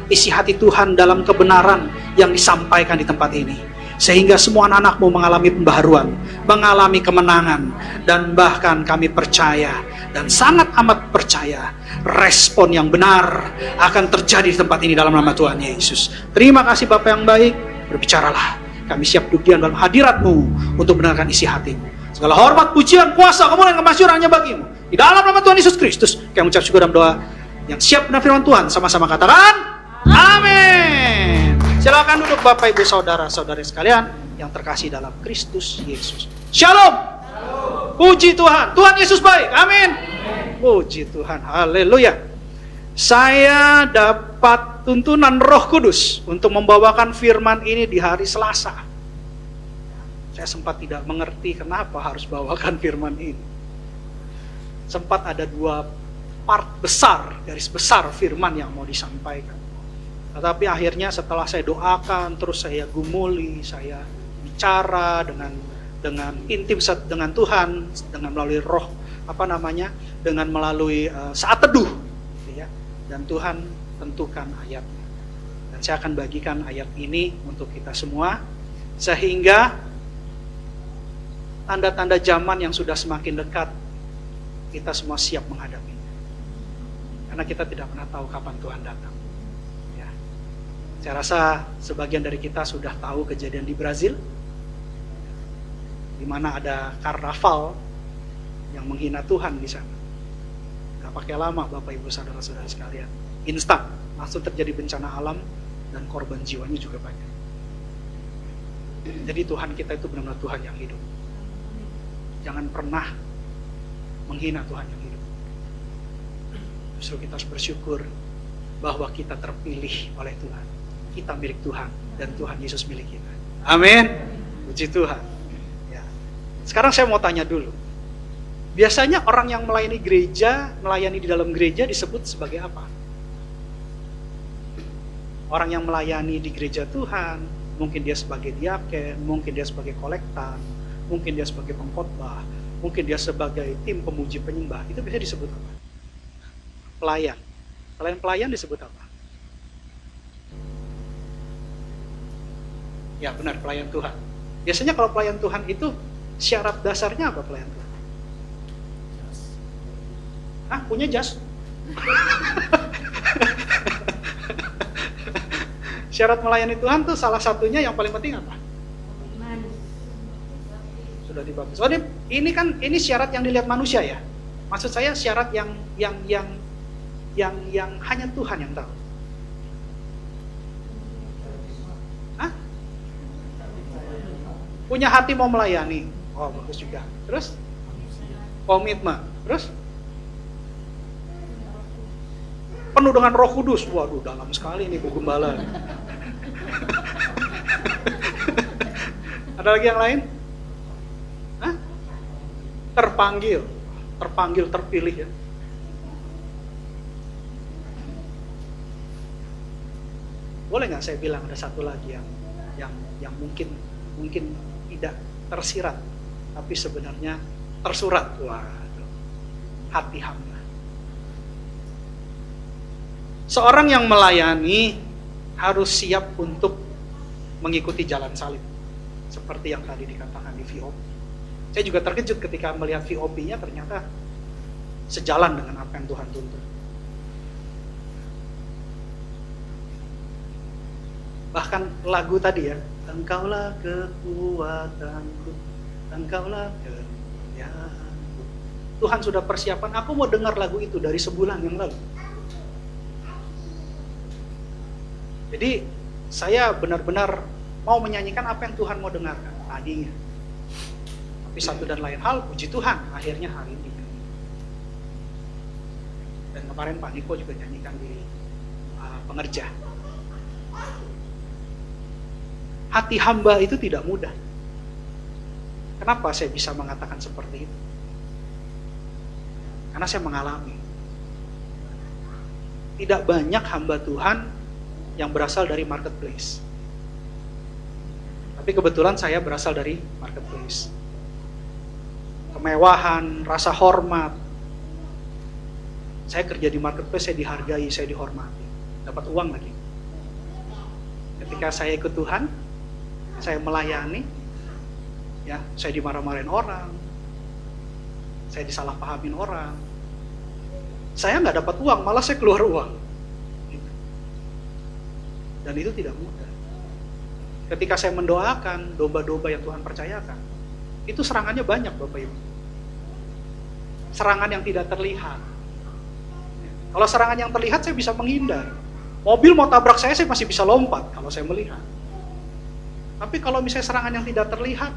isi hati Tuhan dalam kebenaran yang disampaikan di tempat ini, sehingga semua anak-anak-Mu mengalami pembaharuan, mengalami kemenangan, dan bahkan kami percaya dan sangat amat percaya respon yang benar akan terjadi di tempat ini dalam nama Tuhan Yesus. Terima kasih Bapa yang baik, berbicaralah. Kami siap duduk dalam hadirat-Mu untuk benarkan isi hati-Mu. Segala hormat, pujian, kuasa, kemuliaan, kemasyuran hanya bagi-Mu. Di dalam nama Tuhan Yesus Kristus, kami mengucap syukur dalam doa yang siap benar firman Tuhan. Sama-sama katakan, amin. Silakan duduk Bapak Ibu Saudara-saudari sekalian yang terkasih dalam Kristus Yesus. Shalom. Puji Tuhan. Tuhan Yesus baik. Amin. Puji Tuhan. Haleluya. Saya dapat tuntunan Roh Kudus untuk membawakan firman ini di hari Selasa. Saya sempat tidak mengerti kenapa harus bawakan firman ini. Sempat ada dua part besar, garis besar firman yang mau disampaikan. Tetapi akhirnya setelah saya doakan, terus saya gumuli, saya bicara dengan intim dengan Tuhan, dengan melalui roh, dengan melalui saat teduh, gitu ya. Dan Tuhan tentukan ayatnya. Dan saya akan bagikan ayat ini untuk kita semua, sehingga tanda-tanda zaman yang sudah semakin dekat, kita semua siap menghadapinya. Karena kita tidak pernah tahu kapan Tuhan datang. Ya. Saya rasa sebagian dari kita sudah tahu kejadian di Brazil, di mana ada karnaval yang menghina Tuhan di sana. Gak pakai lama Bapak Ibu Saudara-saudara sekalian, instan langsung terjadi bencana alam dan korban jiwanya juga banyak. Jadi Tuhan kita itu benar-benar Tuhan yang hidup. Jangan pernah menghina Tuhan yang hidup. Justru kita harus bersyukur bahwa kita terpilih oleh Tuhan. Kita milik Tuhan dan Tuhan Yesus milik kita. Amin. Puji Tuhan. Ya. Sekarang saya mau tanya dulu. Biasanya orang yang melayani gereja, melayani di dalam gereja disebut sebagai apa? Orang yang melayani di gereja Tuhan, mungkin dia sebagai diaken, mungkin dia sebagai kolektan, mungkin dia sebagai pengkhotbah, mungkin dia sebagai tim pemuji penyembah. Itu bisa disebut apa? Pelayan. Selain pelayan disebut apa? Ya benar, pelayan Tuhan. Biasanya kalau pelayan Tuhan itu syarat dasarnya apa pelayan Tuhan? Punya jas? Syarat melayani Tuhan tuh salah satunya yang paling penting apa? Sudah dibaptis. Oh, ini syarat yang dilihat manusia ya. Maksud saya syarat yang hanya Tuhan yang tahu. Punya hati mau melayani. Oh, bagus juga. Terus? Komitmen. Terus? Penuh dengan Roh Kudus. Waduh, dalam sekali nih Bu Gembala. Ada lagi yang lain? Terpanggil, terpilih ya. Boleh nggak saya bilang ada satu lagi yang mungkin tidak tersirat, tapi sebenarnya tersurat. Waduh, hati hamba. Seorang yang melayani harus siap untuk mengikuti jalan salib. Seperti yang tadi dikatakan di VOP. Saya juga terkejut ketika melihat VOP-nya ternyata sejalan dengan apa yang Tuhan tuntut. Bahkan lagu tadi ya, Engkaulah kekuatanku, Engkaulah kemuliaanku. Tuhan sudah persiapan, aku mau dengar lagu itu dari sebulan yang lalu. Jadi saya benar-benar mau menyanyikan apa yang Tuhan mau dengarkan tadinya. Tapi satu dan lain hal, puji Tuhan, akhirnya hari ini. Dan kemarin Pak Niko juga nyanyikan di pengerja. Hati hamba itu tidak mudah. Kenapa saya bisa mengatakan seperti itu? Karena saya mengalami. Tidak banyak hamba Tuhan yang berasal dari marketplace. Tapi kebetulan saya berasal dari marketplace. Kemewahan, rasa hormat. Saya kerja di marketplace, saya dihargai, saya dihormati. Dapat uang lagi. Ketika saya ikut Tuhan, saya melayani, ya, saya dimarah-marahin orang, saya disalahpahamin orang. Saya nggak dapat uang, malah saya keluar uang. Dan itu tidak mudah. Ketika saya mendoakan domba-domba yang Tuhan percayakan, itu serangannya banyak Bapak Ibu. Serangan yang tidak terlihat. Kalau serangan yang terlihat saya bisa menghindar. Mobil mau tabrak saya masih bisa lompat kalau saya melihat. Tapi kalau misalnya serangan yang tidak terlihat,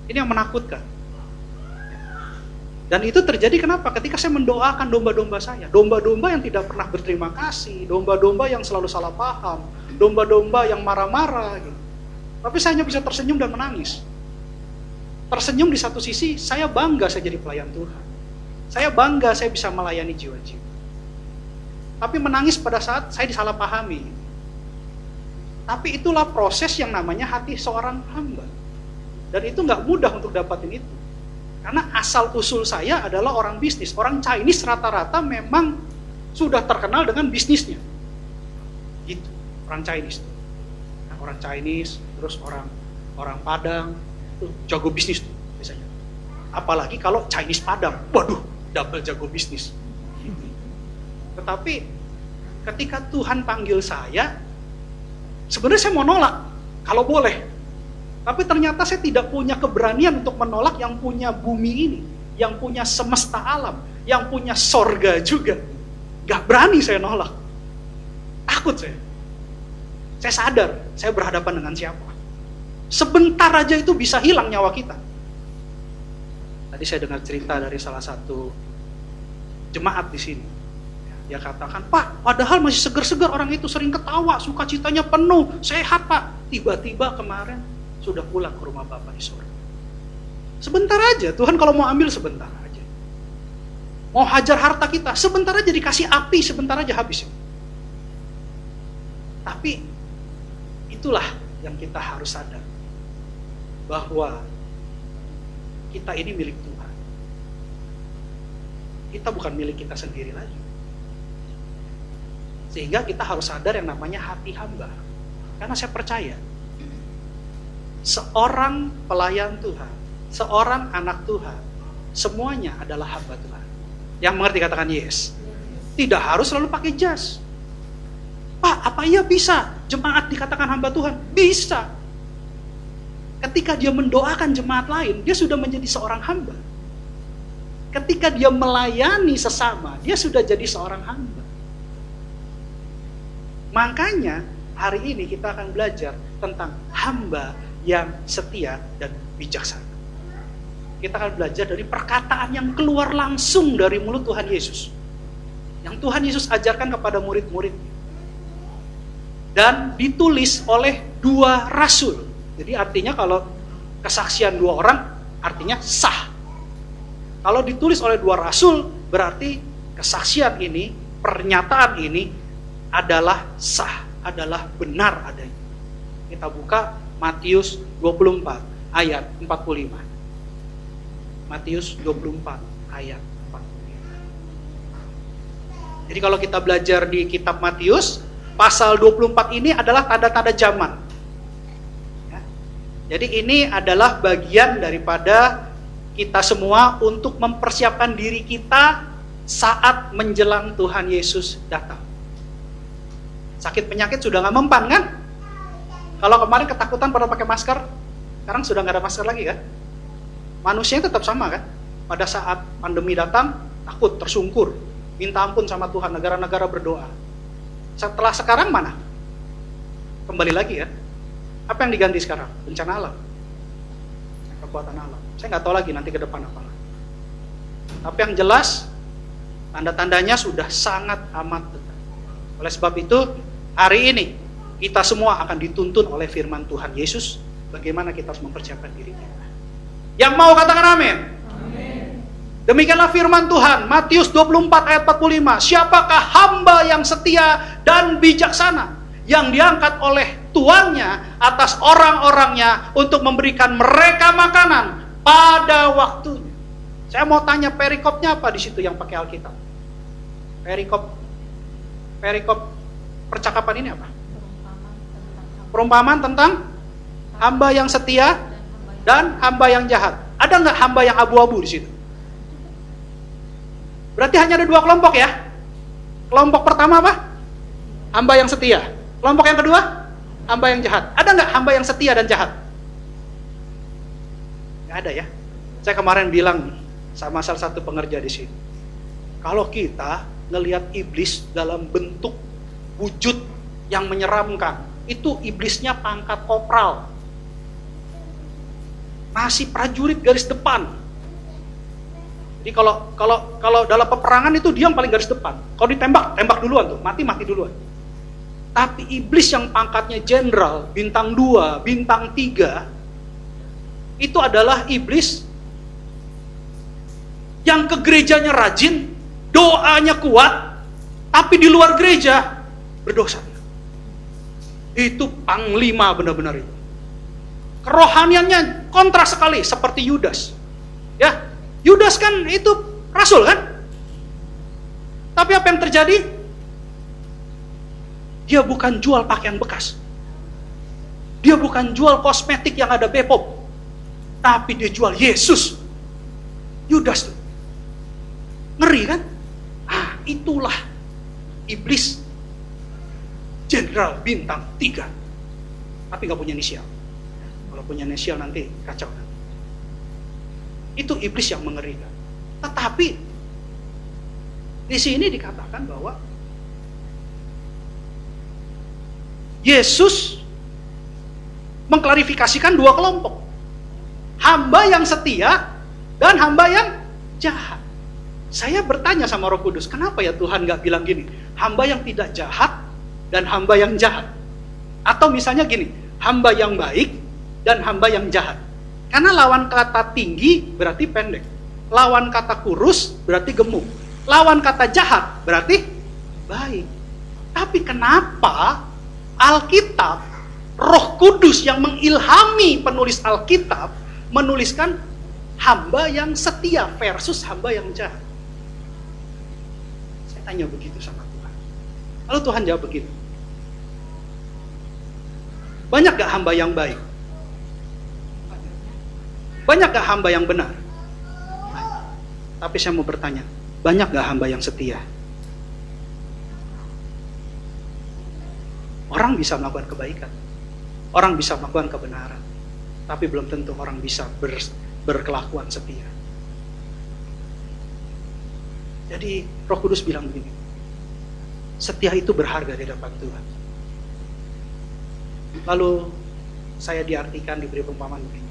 ini yang menakutkan. Dan itu terjadi kenapa? Ketika saya mendoakan domba-domba saya, domba-domba yang tidak pernah berterima kasih, domba-domba yang selalu salah paham, domba-domba yang marah-marah gitu. Tapi saya hanya bisa tersenyum dan menangis. Tersenyum di satu sisi, saya bangga saya jadi pelayan Tuhan. Saya bangga saya bisa melayani jiwa-jiwa. Tapi menangis pada saat saya disalahpahami. Tapi itulah proses yang namanya hati seorang hamba. Dan itu nggak mudah untuk dapatin itu. Karena asal usul saya adalah orang bisnis. Orang Chinese rata-rata memang sudah terkenal dengan bisnisnya. Gitu, orang Chinese. Nah, orang Chinese, terus orang Padang, itu jago bisnis tuh biasanya. Apalagi kalau Chinese Padang, waduh, double jago bisnis. Gitu. Tetapi ketika Tuhan panggil saya, sebenarnya saya mau nolak, kalau boleh. Tapi ternyata saya tidak punya keberanian untuk menolak yang punya bumi ini, yang punya semesta alam, yang punya sorga juga. Gak berani saya nolak. Takut saya. Saya sadar, saya berhadapan dengan siapa. Sebentar aja itu bisa hilang nyawa kita. Tadi saya dengar cerita dari salah satu jemaat di sini. Dia katakan, Pak, padahal masih segar-segar orang itu, sering ketawa, sukacitanya penuh, sehat Pak. Tiba-tiba kemarin sudah pulang ke rumah Bapak di surga. Sebentar aja, Tuhan kalau mau ambil sebentar aja. Mau hajar harta kita, sebentar aja dikasih api, sebentar aja habis. Tapi itulah yang kita harus sadar. Bahwa kita ini milik Tuhan. Kita bukan milik kita sendiri lagi. Sehingga kita harus sadar yang namanya hati hamba. Karena saya percaya, seorang pelayan Tuhan, seorang anak Tuhan, semuanya adalah hamba Tuhan. Yang mengerti katakan yes. Tidak harus selalu pakai jas. Pak, apa iya bisa jemaat dikatakan hamba Tuhan? Bisa. Ketika dia mendoakan jemaat lain, dia sudah menjadi seorang hamba. Ketika dia melayani sesama, dia sudah jadi seorang hamba. Makanya hari ini kita akan belajar tentang hamba yang setia dan bijaksana. Kita akan belajar dari perkataan yang keluar langsung dari mulut Tuhan Yesus. Yang Tuhan Yesus ajarkan kepada murid-muridnya. Dan ditulis oleh 2 rasul. Jadi artinya kalau kesaksian 2 orang, artinya sah. Kalau ditulis oleh 2 rasul, berarti kesaksian ini, pernyataan ini adalah sah, adalah benar adanya. Kita buka Matius 24 ayat 45. Matius 24 ayat 45. Jadi kalau kita belajar di kitab Matius, pasal 24 ini adalah tanda-tanda zaman. Ya. Jadi ini adalah bagian daripada kita semua untuk mempersiapkan diri kita saat menjelang Tuhan Yesus datang. Sakit penyakit sudah gak mempan kan? Kalau kemarin ketakutan pada pakai masker, sekarang sudah gak ada masker lagi kan? Manusianya tetap sama kan? Pada saat pandemi datang, takut, tersungkur, minta ampun sama Tuhan, negara-negara berdoa. Setelah sekarang mana? Kembali lagi kan? Apa yang diganti sekarang? Bencana alam, kekuatan alam. Saya gak tahu lagi nanti ke depan apa. Tapi yang jelas, tanda-tandanya sudah sangat amat dekat. Oleh sebab itu, hari ini kita semua akan dituntun oleh firman Tuhan Yesus bagaimana kita harus mempersiapkan diri kita. Yang mau katakan amin? Amin. Demikianlah firman Tuhan, Matius 24 ayat 45. Siapakah hamba yang setia dan bijaksana yang diangkat oleh tuannya atas orang-orangnya untuk memberikan mereka makanan pada waktunya. Saya mau tanya perikopnya apa di situ yang pakai Alkitab? Perikop percakapan ini apa? Perumpamaan tentang hamba yang setia dan hamba yang jahat. Ada nggak hamba yang abu-abu di situ? Berarti hanya ada 2 kelompok ya. Kelompok pertama apa? Hamba yang setia. Kelompok yang kedua, hamba yang jahat. Ada nggak hamba yang setia dan jahat? Nggak ada ya. Saya kemarin bilang sama salah satu pengerja di sini. Kalau kita ngelihat iblis dalam bentuk wujud yang menyeramkan, itu iblisnya pangkat kopral, masih prajurit garis depan. Jadi kalau dalam peperangan itu dia yang paling garis depan. Kalau ditembak, tembak duluan tuh, mati duluan. Tapi iblis yang pangkatnya jenderal, bintang 2, bintang 3, itu adalah iblis yang ke gerejanya rajin, doanya kuat, tapi di luar gereja berdosa. Itu panglima benar-benar itu. Kerohaniannya kontras sekali seperti Yudas. Ya, Yudas kan itu rasul kan? Tapi apa yang terjadi? Dia bukan jual pakaian bekas. Dia bukan jual kosmetik yang ada Bepom. Tapi dia jual Yesus. Yudas tuh. Ngeri kan? Ah, itulah iblis jenderal bintang 3. Tapi gak punya inisial. Kalau punya inisial nanti kacau. Itu iblis yang mengerikan. Tetapi di sini dikatakan bahwa Yesus mengklarifikasikan dua kelompok. Hamba yang setia dan hamba yang jahat. Saya bertanya sama Roh Kudus, kenapa ya Tuhan gak bilang gini, hamba yang tidak jahat dan hamba yang jahat? Atau misalnya gini, hamba yang baik dan hamba yang jahat. Karena lawan kata tinggi berarti pendek. Lawan kata kurus berarti gemuk. Lawan kata jahat berarti baik. Tapi kenapa Alkitab, Roh Kudus yang mengilhami penulis Alkitab menuliskan hamba yang setia versus hamba yang jahat? Saya tanya begitu sama Tuhan. Lalu Tuhan jawab begitu. Banyak gak hamba yang baik? Banyak gak hamba yang benar? Tapi saya mau bertanya, banyak gak hamba yang setia? Orang bisa melakukan kebaikan, orang bisa melakukan kebenaran, tapi belum tentu orang bisa berkelakuan setia. Jadi Roh Kudus bilang begini, setia itu berharga di hadapan Tuhan. Lalu saya diartikan, diberi perumpamaan begini.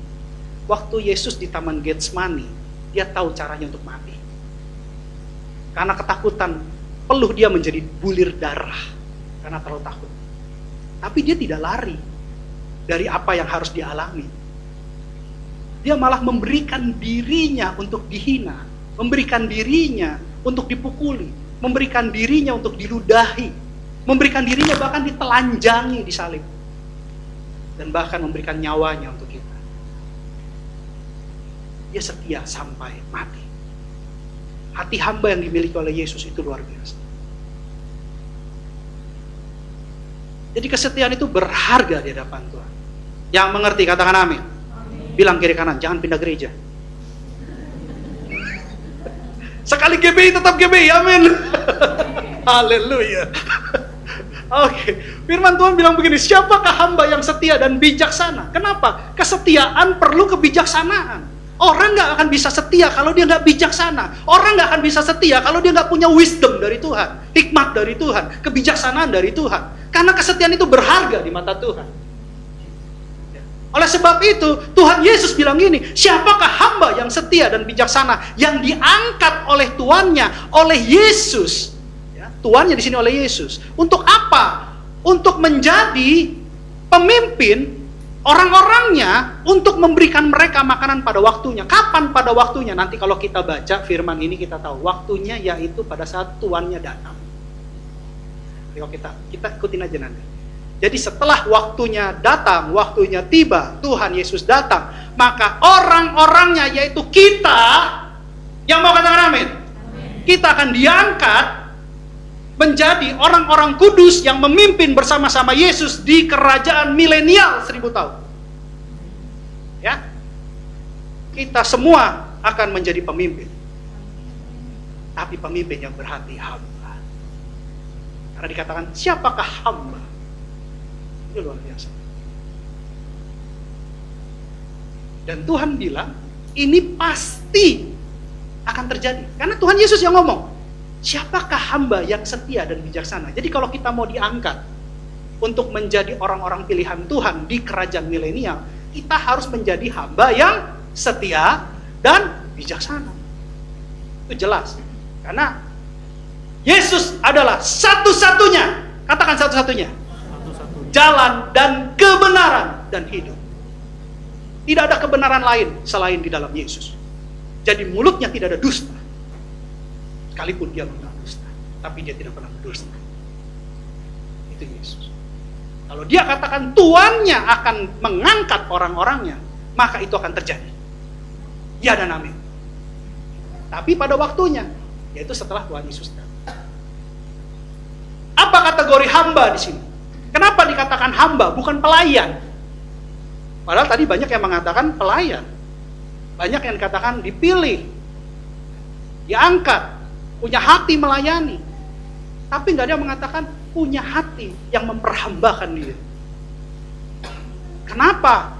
Waktu Yesus di Taman Getsemani, dia tahu caranya untuk mati. Karena ketakutan, peluh dia menjadi bulir darah karena terlalu takut. Tapi dia tidak lari dari apa yang harus dialami. Dia malah memberikan dirinya untuk dihina, memberikan dirinya untuk dipukuli, memberikan dirinya untuk diludahi, memberikan dirinya bahkan ditelanjangi, disalib, dan bahkan memberikan nyawanya untuk kita. Dia setia sampai mati. Hati hamba yang dimiliki oleh Yesus itu luar biasa. Jadi kesetiaan itu berharga di hadapan Tuhan. Yang mengerti katakan amin. Bilang kiri kanan, jangan pindah gereja. Sekali GBI tetap GBI, amin. Haleluya. Oke, firman Tuhan bilang begini, siapakah hamba yang setia dan bijaksana? Kenapa? Kesetiaan perlu kebijaksanaan. Orang gak akan bisa setia kalau dia gak bijaksana. Orang gak akan bisa setia kalau dia gak punya wisdom dari Tuhan, hikmat dari Tuhan, kebijaksanaan dari Tuhan. Karena kesetiaan itu berharga di mata Tuhan. Oleh sebab itu, Tuhan Yesus bilang gini, siapakah hamba yang setia dan bijaksana, yang diangkat oleh tuannya, oleh Yesus. Ya, tuannya di sini oleh Yesus. Untuk apa? Untuk menjadi pemimpin orang-orangnya, untuk memberikan mereka makanan pada waktunya. Kapan pada waktunya? Nanti kalau kita baca firman ini kita tahu waktunya, yaitu pada saat tuannya datang. Kalau kita ikutin aja nanti. Jadi setelah waktunya datang, waktunya tiba, Tuhan Yesus datang, maka orang-orangnya, yaitu kita, yang mau katakan amin, kita akan diangkat menjadi orang-orang kudus yang memimpin bersama-sama Yesus di kerajaan milenial 1000 tahun. Ya, kita semua akan menjadi pemimpin, tapi pemimpin yang berhati hamba. Karena dikatakan, siapakah hamba? Itu luar biasa. Dan Tuhan bilang, ini pasti akan terjadi. Karena Tuhan Yesus yang ngomong, siapakah hamba yang setia dan bijaksana? Jadi kalau kita mau diangkat untuk menjadi orang-orang pilihan Tuhan di kerajaan milenial, kita harus menjadi hamba yang setia dan bijaksana. Itu jelas. Karena Yesus adalah satu-satunya, katakan satu-satunya, jalan dan kebenaran dan hidup. Tidak ada kebenaran lain selain di dalam Yesus. Jadi mulutnya tidak ada dusta. Sekalipun dia berdusta, tapi dia tidak pernah berdusta. Itu Yesus. Kalau dia katakan tuannya akan mengangkat orang-orangnya, maka itu akan terjadi. Ya dan amin. Tapi pada waktunya, yaitu setelah Tuhan Yesus datang. Apa kategori hamba di sini? Kenapa dikatakan hamba, bukan pelayan? Padahal tadi banyak yang mengatakan pelayan. Banyak yang dikatakan dipilih, diangkat, punya hati melayani. Tapi nggak ada yang mengatakan punya hati yang memperhambakan diri. Kenapa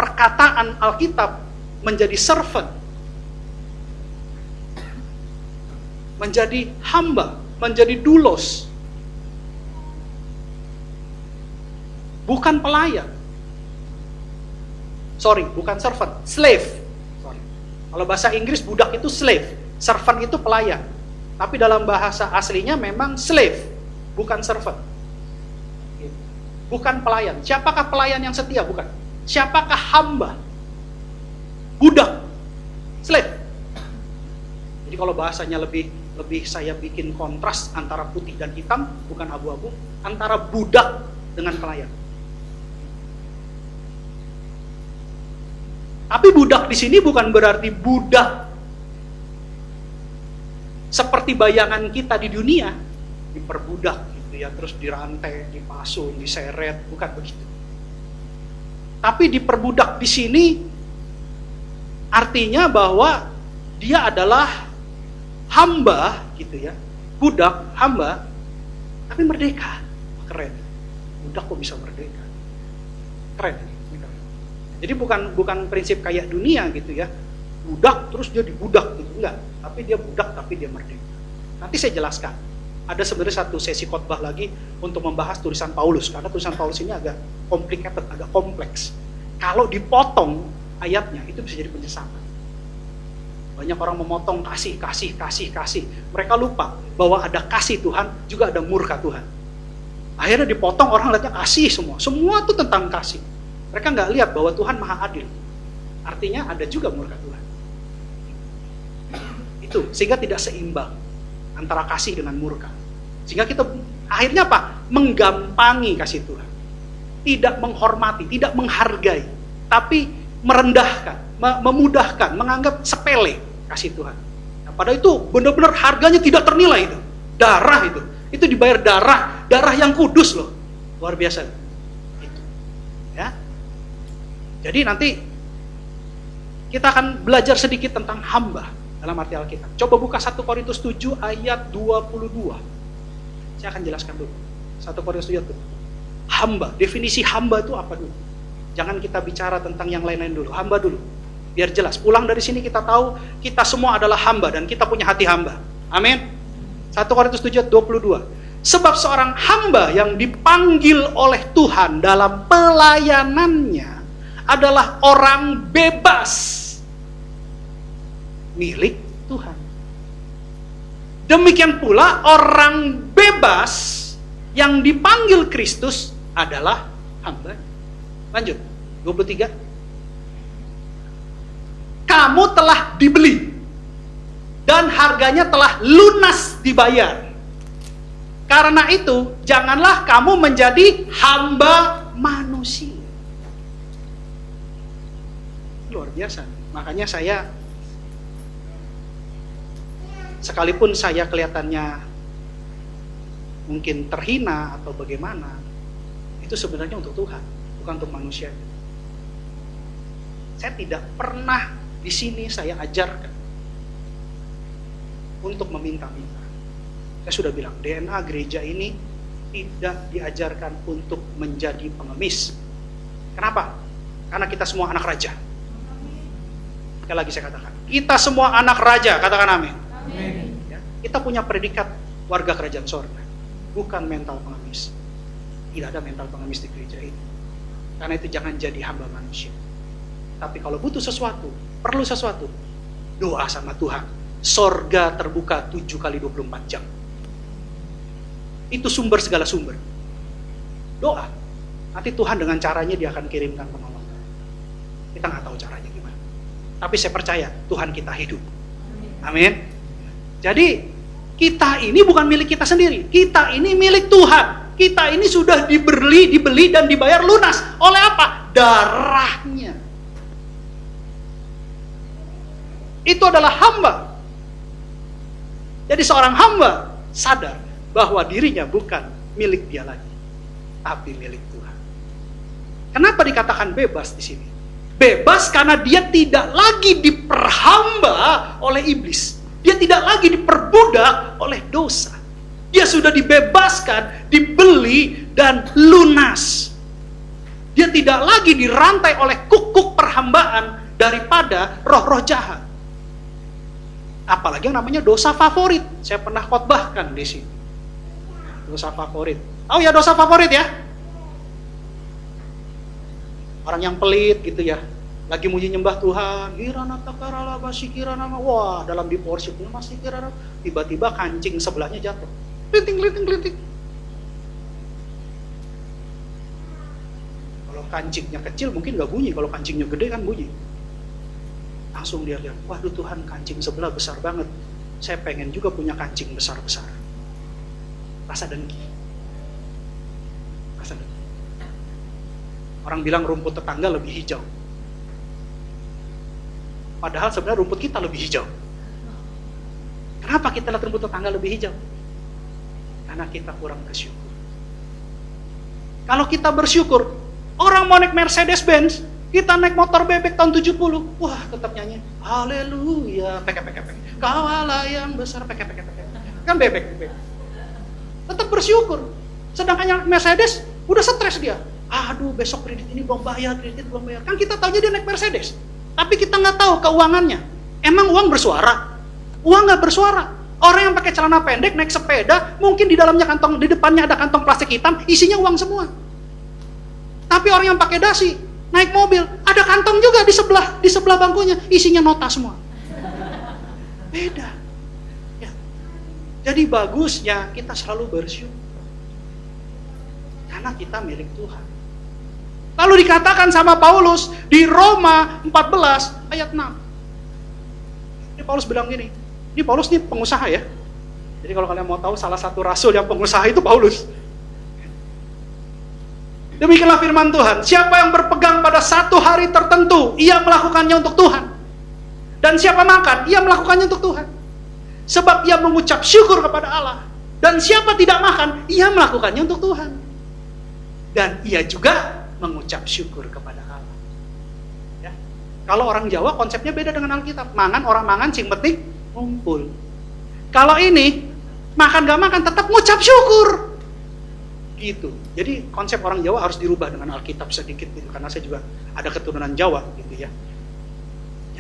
perkataan Alkitab menjadi servant, menjadi hamba, menjadi doulos? bukan pelayan. Sorry, bukan servant, slave. Sorry. Kalau bahasa Inggris budak itu slave, servant itu pelayan. Tapi dalam bahasa aslinya memang slave, bukan servant. Bukan pelayan. Siapakah pelayan yang setia? Bukan. Siapakah hamba? Budak, slave. Jadi kalau bahasanya lebih saya bikin kontras antara putih dan hitam, bukan abu-abu, antara budak dengan pelayan. Tapi budak di sini bukan berarti budak seperti bayangan kita di dunia, diperbudak gitu ya, terus dirantai, dipasung, diseret, bukan begitu. Tapi diperbudak di sini artinya bahwa dia adalah hamba gitu ya, budak, hamba, tapi merdeka. Keren. Budak kok bisa merdeka? Keren. Jadi bukan prinsip kayak dunia gitu ya, budak terus dia dibudak gitu, enggak. Tapi dia budak tapi dia merdeka. Nanti saya jelaskan. Ada sebenarnya satu sesi khotbah lagi untuk membahas tulisan Paulus, karena tulisan Paulus ini agak complicated, agak kompleks. Kalau dipotong ayatnya itu bisa jadi penyesatan. Banyak orang memotong kasih. Mereka lupa bahwa ada kasih Tuhan, juga ada murka Tuhan. Akhirnya dipotong, orang lihatnya kasih semua. Semua itu tentang kasih. Mereka nggak lihat bahwa Tuhan maha adil. Artinya ada juga murka Tuhan. Itu, sehingga tidak seimbang antara kasih dengan murka. Sehingga kita akhirnya apa? Menggampangi kasih Tuhan. Tidak menghormati, tidak menghargai, tapi merendahkan, memudahkan, menganggap sepele kasih Tuhan. Nah, padahal itu benar-benar harganya tidak ternilai itu. Darah itu dibayar darah yang kudus loh. Luar biasa. Itu. Ya. Jadi nanti kita akan belajar sedikit tentang hamba dalam arti Alkitab. Coba buka 1 Korintus 7 ayat 22. Saya akan jelaskan dulu. 1 Korintus 7 itu. Hamba, definisi hamba itu apa dulu? Jangan kita bicara tentang yang lain-lain dulu, hamba dulu. Biar jelas, pulang dari sini kita tahu kita semua adalah hamba dan kita punya hati hamba. Amin. 1 Korintus 7 ayat 22. Sebab seorang hamba yang dipanggil oleh Tuhan dalam pelayanannya adalah orang bebas milik Tuhan. Demikian pula orang bebas yang dipanggil Kristus adalah hamba. Lanjut, 23. Kamu telah dibeli dan harganya telah lunas dibayar. Karena itu, janganlah kamu menjadi hamba manusia. Luar biasa. Makanya saya, sekalipun saya kelihatannya mungkin terhina atau bagaimana, itu sebenarnya untuk Tuhan, bukan untuk manusia. Saya tidak pernah di sini saya ajarkan untuk meminta-minta. Saya sudah bilang, DNA gereja ini tidak diajarkan untuk menjadi pengemis. Kenapa? Karena kita semua anak raja. Sekali lagi saya katakan, kita semua anak raja, katakan amin. Ya, kita punya predikat warga kerajaan sorga, bukan mental pengemis. Tidak ada mental pengemis di gereja ini. Karena itu jangan jadi hamba manusia. Tapi kalau butuh sesuatu, perlu sesuatu, doa sama Tuhan. Sorga terbuka 7 kali 24 jam. Itu sumber segala sumber. Doa. Nanti Tuhan dengan caranya dia akan kirimkan penolong. Kita nggak tahu caranya gimana. Tapi saya percaya Tuhan kita hidup. Amin. Jadi kita ini bukan milik kita sendiri. Kita ini milik Tuhan. Kita ini sudah dibeli dan dibayar lunas. Oleh apa? Darahnya. Itu adalah hamba. Jadi seorang hamba sadar bahwa dirinya bukan milik dia lagi, tapi milik Tuhan. Kenapa dikatakan bebas di sini? Bebas karena dia tidak lagi diperhamba oleh iblis. Dia tidak lagi diperbudak oleh dosa. Dia sudah dibebaskan, dibeli, dan lunas. Dia tidak lagi dirantai oleh kukuk perhambaan daripada roh-roh jahat. Apalagi yang namanya dosa favorit. Saya pernah khotbahkan di sini. Dosa favorit. Oh ya, dosa favorit ya? Orang yang pelit gitu ya, lagi muji nyembah Tuhan, wah dalam deep worship masih tiba-tiba kancing sebelahnya jatuh, klinting. Kalau kancingnya kecil mungkin gak bunyi, kalau kancingnya gede kan bunyi. Langsung dia lihat, waduh Tuhan, kancing sebelah besar banget, saya pengen juga punya kancing besar-besar. Rasa dengki. Orang bilang rumput tetangga lebih hijau. Padahal sebenarnya rumput kita lebih hijau. Kenapa kita lihat rumput tetangga lebih hijau? Karena kita kurang bersyukur. Kalau kita bersyukur, orang mau naik Mercedes-Benz, kita naik motor bebek tahun 70, wah tetap nyanyi, haleluya, pek. Kaulah yang besar, pek. Kan bebek. Tetap bersyukur. Sedangkan yang Mercedes, udah stres dia. Aduh, besok kredit ini belum bayar. Kan kita tahunya dia naik Mercedes. Tapi kita nggak tahu keuangannya. Emang uang bersuara? Uang nggak bersuara. Orang yang pakai celana pendek, naik sepeda, mungkin di dalamnya kantong, di depannya ada kantong plastik hitam, isinya uang semua. Tapi orang yang pakai dasi, naik mobil, ada kantong juga di sebelah bangkunya, isinya nota semua. Beda. Ya. Jadi bagusnya kita selalu bersyukur. Karena kita milik Tuhan. Lalu dikatakan sama Paulus di Roma 14 ayat 6. Ini Paulus bilang gini. Ini Paulus nih pengusaha ya. Jadi kalau kalian mau tahu salah satu rasul yang pengusaha itu Paulus. Demikianlah firman Tuhan. Siapa yang berpegang pada satu hari tertentu, ia melakukannya untuk Tuhan. Dan siapa makan, ia melakukannya untuk Tuhan. Sebab ia mengucap syukur kepada Allah. Dan siapa tidak makan, ia melakukannya untuk Tuhan. Dan ia juga mengucap syukur kepada Allah. Ya. Kalau orang Jawa konsepnya beda dengan Alkitab. Orang mangan sing penting ngumpul. Kalau ini makan gak makan tetap ngucap syukur. Gitu. Jadi konsep orang Jawa harus dirubah dengan Alkitab sedikit gitu. Karena saya juga ada keturunan Jawa gitu ya.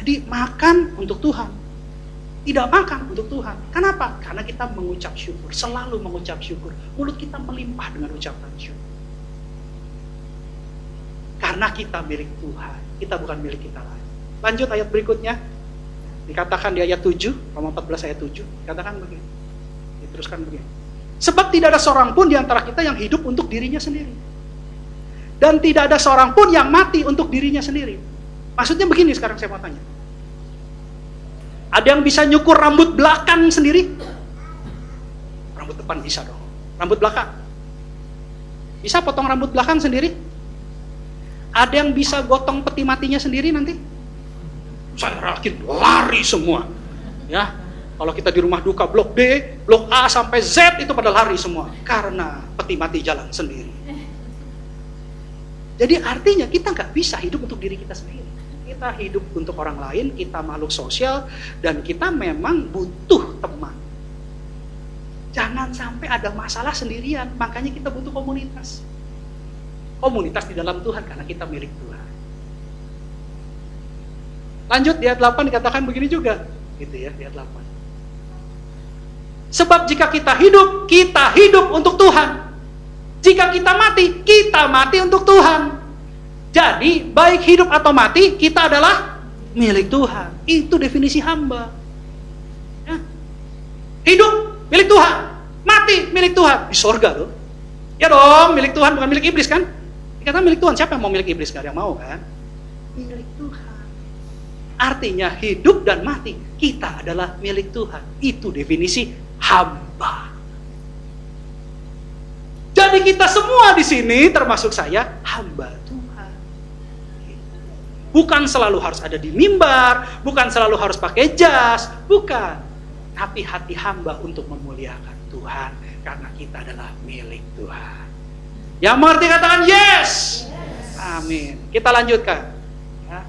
Jadi makan untuk Tuhan. Tidak makan untuk Tuhan. Kenapa? Karena kita mengucap syukur. Selalu mengucap syukur. Mulut kita melimpah dengan ucapan syukur. Karena kita milik Tuhan, kita bukan milik kita lain. Lanjut ayat berikutnya. Dikatakan di ayat 7, Roma 14 ayat 7, dikatakan begini. Diteruskan begini. Sebab tidak ada seorang pun di antara kita yang hidup untuk dirinya sendiri. Dan tidak ada seorang pun yang mati untuk dirinya sendiri. Maksudnya begini sekarang saya mau tanya. Ada yang bisa nyukur rambut belakang sendiri? Rambut depan bisa dong. Rambut belakang. Bisa potong rambut belakang sendiri? Ada yang bisa gotong peti matinya sendiri nanti? Saya yakin lari semua. Ya, kalau kita di rumah duka blok D, blok A sampai Z itu pada lari semua karena peti mati jalan sendiri. Jadi artinya kita nggak bisa hidup untuk diri kita sendiri. Kita hidup untuk orang lain, kita makhluk sosial dan kita memang butuh teman. Jangan sampai ada masalah sendirian, makanya kita butuh komunitas. Komunitas di dalam Tuhan karena kita milik Tuhan. Lanjut di ayat 8 dikatakan begini juga, gitu ya, di ayat 8. Sebab jika kita hidup untuk Tuhan. Jika kita mati untuk Tuhan. Jadi baik hidup atau mati kita adalah milik Tuhan. Itu definisi hamba. Ya. Hidup milik Tuhan, mati milik Tuhan di sorga loh. Ya dong, milik Tuhan bukan milik iblis kan? Dikatakan milik Tuhan, siapa yang mau milik iblis? Gak ada yang mau kan? Milik Tuhan. Artinya hidup dan mati kita adalah milik Tuhan. Itu definisi hamba. Jadi kita semua di sini termasuk saya hamba Tuhan. Bukan selalu harus ada di mimbar, bukan selalu harus pakai jas, bukan. Tapi hati hamba untuk memuliakan Tuhan karena kita adalah milik Tuhan. Yang mengerti katakan yes. Amin. Kita lanjutkan. Ya.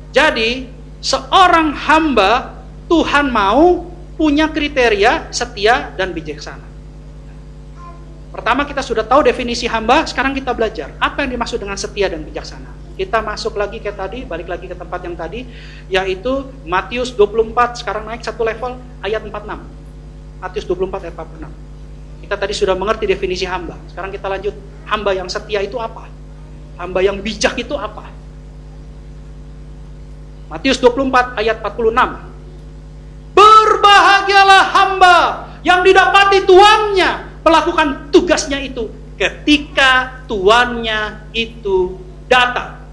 Jadi seorang hamba Tuhan mau punya kriteria setia dan bijaksana. Pertama kita sudah tahu definisi hamba, sekarang kita belajar apa yang dimaksud dengan setia dan bijaksana. Kita masuk lagi ke tadi, balik lagi ke tempat yang tadi, yaitu Matius 24, sekarang naik satu level, ayat 46. Matius 24 ayat 46. Kita tadi sudah mengerti definisi hamba. Sekarang kita lanjut, hamba yang setia itu apa? Hamba yang bijak itu apa? Matius 24 ayat 46. Berbahagialah hamba yang didapati tuannya melakukan tugasnya itu ketika tuannya itu datang.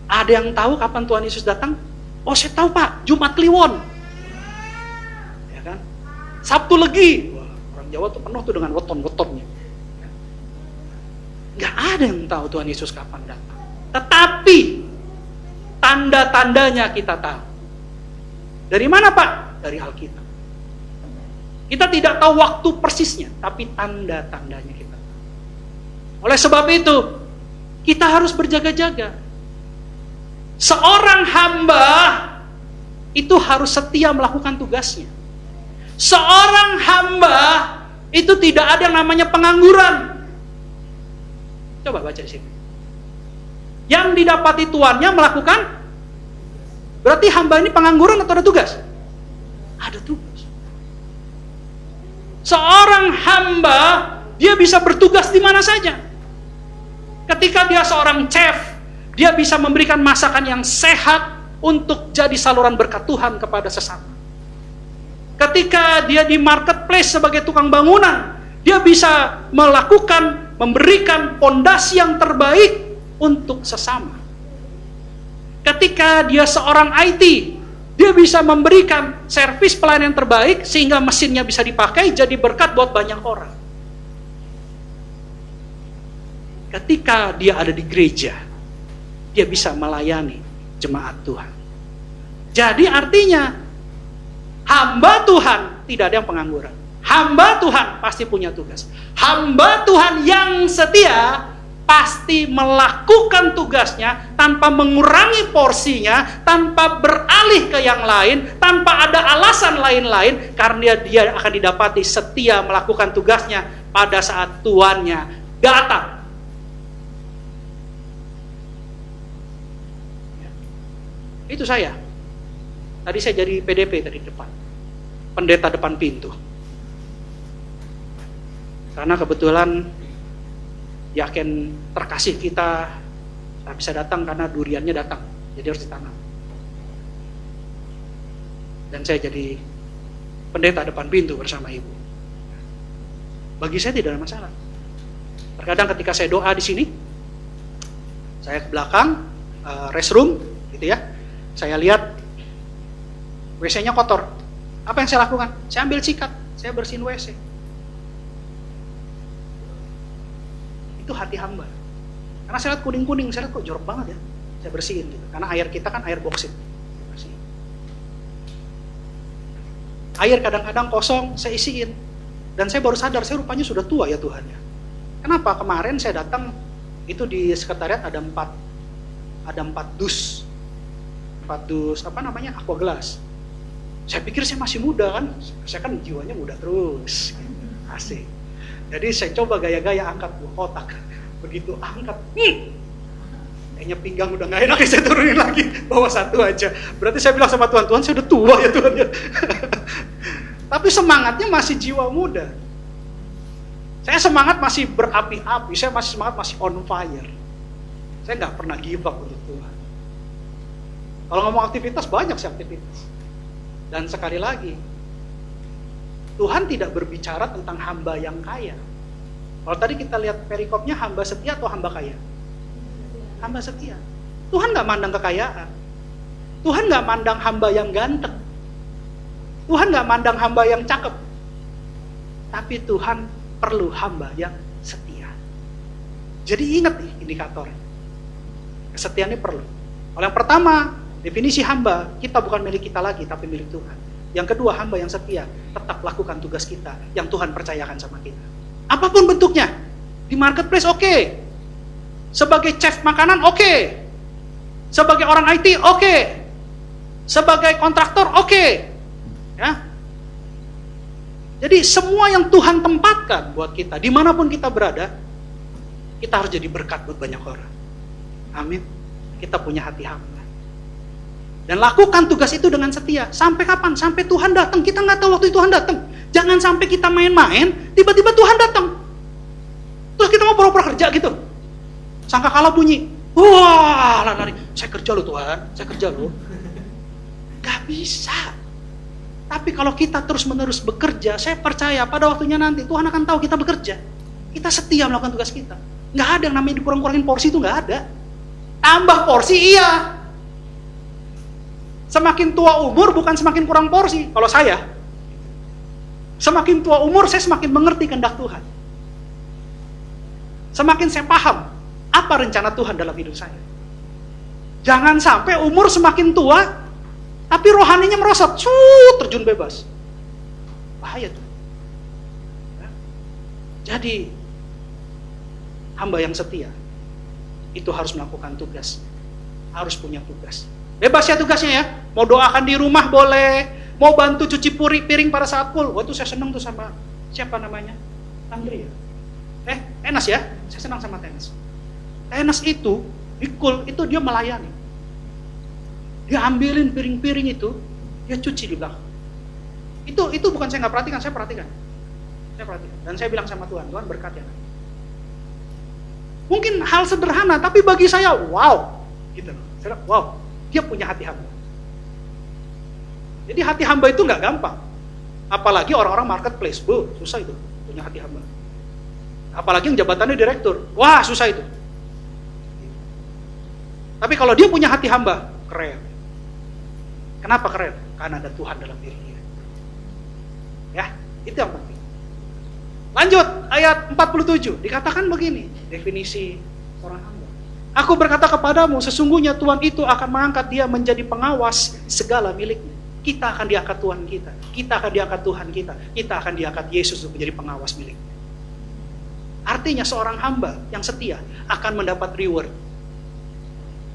Ada yang tahu kapan Tuhan Yesus datang? Oh, saya tahu Pak, Jumat Kliwon. Ya kan? Sabtu Legi. Wah, orang Jawa tuh penuh tuh dengan weton-wetonnya. Nggak ada yang tahu Tuhan Yesus kapan datang. Tetapi tanda-tandanya kita tahu. Dari mana Pak? Dari Alkitab. Kita tidak tahu waktu persisnya, tapi tanda-tandanya kita tahu. Oleh sebab itu, kita harus berjaga-jaga. Seorang hamba itu harus setia melakukan tugasnya. Seorang hamba itu tidak ada yang namanya pengangguran. Coba baca di sini. Yang didapati tuannya melakukan, berarti hamba ini pengangguran atau ada tugas? Ada tugas. Seorang hamba, dia bisa bertugas di mana saja. Ketika dia seorang chef, dia bisa memberikan masakan yang sehat untuk jadi saluran berkat Tuhan kepada sesama. Ketika dia di marketplace sebagai tukang bangunan, dia bisa memberikan pondasi yang terbaik untuk sesama. Ketika dia seorang IT, dia bisa memberikan servis pelayanan yang terbaik sehingga mesinnya bisa dipakai jadi berkat buat banyak orang. Ketika dia ada di gereja, dia bisa melayani jemaat Tuhan. Jadi artinya hamba Tuhan tidak ada yang pengangguran. Hamba Tuhan pasti punya tugas. Hamba Tuhan yang setia pasti melakukan tugasnya tanpa mengurangi porsinya, tanpa beralih ke yang lain, tanpa ada alasan lain-lain, karena dia akan didapati setia melakukan tugasnya pada saat tuannya datang. Itu saya. Tadi saya jadi PDP tadi depan. Pendeta depan pintu. Karena kebetulan yakin terkasih kita tak bisa datang karena duriannya datang. Jadi harus ditanam. Dan saya jadi pendeta depan pintu bersama ibu. Bagi saya tidak ada masalah. Terkadang ketika saya doa di sini, saya ke belakang, restroom, gitu ya. Saya lihat WC-nya kotor. Apa yang saya lakukan? Saya ambil sikat, saya bersihin WC. Itu hati hamba. Karena saya lihat kuning-kuning, saya lihat kok jorok banget ya. Saya bersihin gitu. Karena air kita kan air boksit. Bersihin. Air kadang-kadang kosong, saya isiin. Dan saya baru sadar, saya rupanya sudah tua ya Tuhan ya. Kenapa? Kemarin saya datang, itu di sekretariat ada 4 dus. 4 dus, aquaglass. Saya pikir saya masih muda kan. Saya kan jiwanya muda terus. Asik. Jadi saya coba gaya-gaya angkat 2 kotak. Begitu angkat, kayaknya pinggang udah gak enak, saya turunin lagi, bawa 1 aja. Berarti saya bilang sama Tuhan, Tuhan saya udah tua ya Tuhan ya. Tapi semangatnya masih jiwa muda. Saya semangat masih berapi-api, saya masih semangat, masih on fire. Saya gak pernah give up untuk Tuhan. Kalau ngomong aktivitas, banyak sih aktivitas. Dan sekali lagi, Tuhan tidak berbicara tentang hamba yang kaya. Kalau tadi kita lihat perikopnya, hamba setia atau hamba kaya? Hamba setia. Tuhan gak mandang kekayaan. Tuhan gak mandang hamba yang ganteng. Tuhan gak mandang hamba yang cakep. Tapi Tuhan perlu hamba yang setia. Jadi ingat nih indikatornya. Kesetiaan ini perlu. Kalau yang pertama, definisi hamba, kita bukan milik kita lagi, tapi milik Tuhan. Yang kedua, hamba yang setia, tetap lakukan tugas kita yang Tuhan percayakan sama kita. Apapun bentuknya, di marketplace oke, sebagai chef makanan oke, sebagai orang IT oke, sebagai kontraktor oke, ya. Jadi semua yang Tuhan tempatkan buat kita, dimanapun kita berada, kita harus jadi berkat buat banyak orang. Amin. Kita punya hati hamba. Dan lakukan tugas itu dengan setia. Sampai kapan? Sampai Tuhan datang. Kita nggak tahu waktu Tuhan datang. Jangan sampai kita main-main, tiba-tiba Tuhan datang. Terus kita mau pura-pura kerja gitu. Sangkakala bunyi. Wah, lari. Saya kerja loh Tuhan, saya kerja loh. Gak bisa. Tapi kalau kita terus-menerus bekerja, saya percaya pada waktunya nanti Tuhan akan tahu kita bekerja. Kita setia melakukan tugas kita. Gak ada yang namanya dikurang-kurangin porsi, itu gak ada. Tambah porsi iya. Semakin tua umur bukan semakin kurang porsi. Kalau saya, semakin tua umur saya semakin mengerti kehendak Tuhan. Semakin saya paham apa rencana Tuhan dalam hidup saya. Jangan sampai umur semakin tua, tapi rohaninya merosot, terjun bebas. Bahaya tuh. Jadi, hamba yang setia, itu harus melakukan tugas. Harus punya tugas. Bebas ya tugasnya ya. Mau doakan di rumah boleh, mau bantu cuci piring pada saat full. Wah itu saya senang tuh sama, siapa namanya? Andri ya? Enas ya? Saya senang sama Tenas. Tenas itu, di Kul, itu dia melayani. Dia ambilin piring-piring itu, dia cuci di belakang. Itu bukan saya nggak perhatikan, saya perhatikan. Dan saya bilang sama Tuhan, Tuhan berkat ya. Mungkin hal sederhana, tapi bagi saya, wow. Gitu loh. Saya bilang, wow, dia punya hati hamba. Jadi hati hamba itu nggak gampang. Apalagi orang-orang marketplace, susah itu, punya hati hamba. Apalagi yang jabatannya direktur, wah susah itu. Tapi kalau dia punya hati hamba, keren. Kenapa keren? Karena ada Tuhan dalam dirinya. Ya, itu yang penting. Lanjut, ayat 47, dikatakan begini, definisi orang hamba. Aku berkata kepadamu, sesungguhnya Tuhan itu akan mengangkat dia menjadi pengawas segala miliknya. Kita akan diangkat Tuhan kita. Kita akan diangkat Tuhan kita. Kita akan diangkat Yesus untuk menjadi pengawas miliknya. Artinya seorang hamba yang setia akan mendapat reward.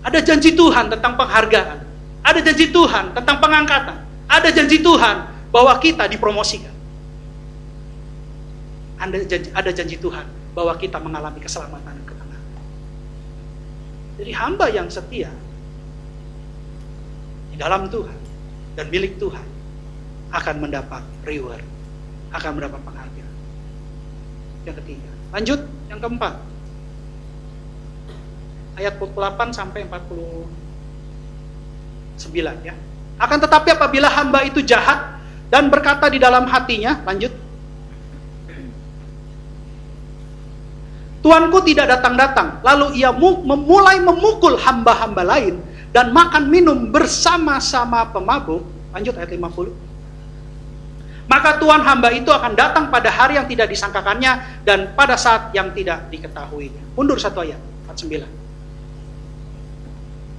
Ada janji Tuhan tentang penghargaan. Ada janji Tuhan tentang pengangkatan. Ada janji Tuhan bahwa kita dipromosikan. Ada janji Tuhan bahwa kita mengalami keselamatan dan ketenangan. Jadi hamba yang setia di dalam Tuhan dan milik Tuhan akan mendapat reward, akan mendapat penghargaan. Yang ketiga, lanjut yang keempat. Ayat 48 sampai 49 ya. Akan tetapi apabila hamba itu jahat dan berkata di dalam hatinya, lanjut. Tuanku tidak datang-datang, lalu ia mulai memukul hamba-hamba lain dan makan minum bersama-sama pemabuk. Lanjut ayat 50. Maka Tuhan hamba itu akan datang pada hari yang tidak disangkakannya dan pada saat yang tidak diketahuinya. Mundur satu ayat, 49.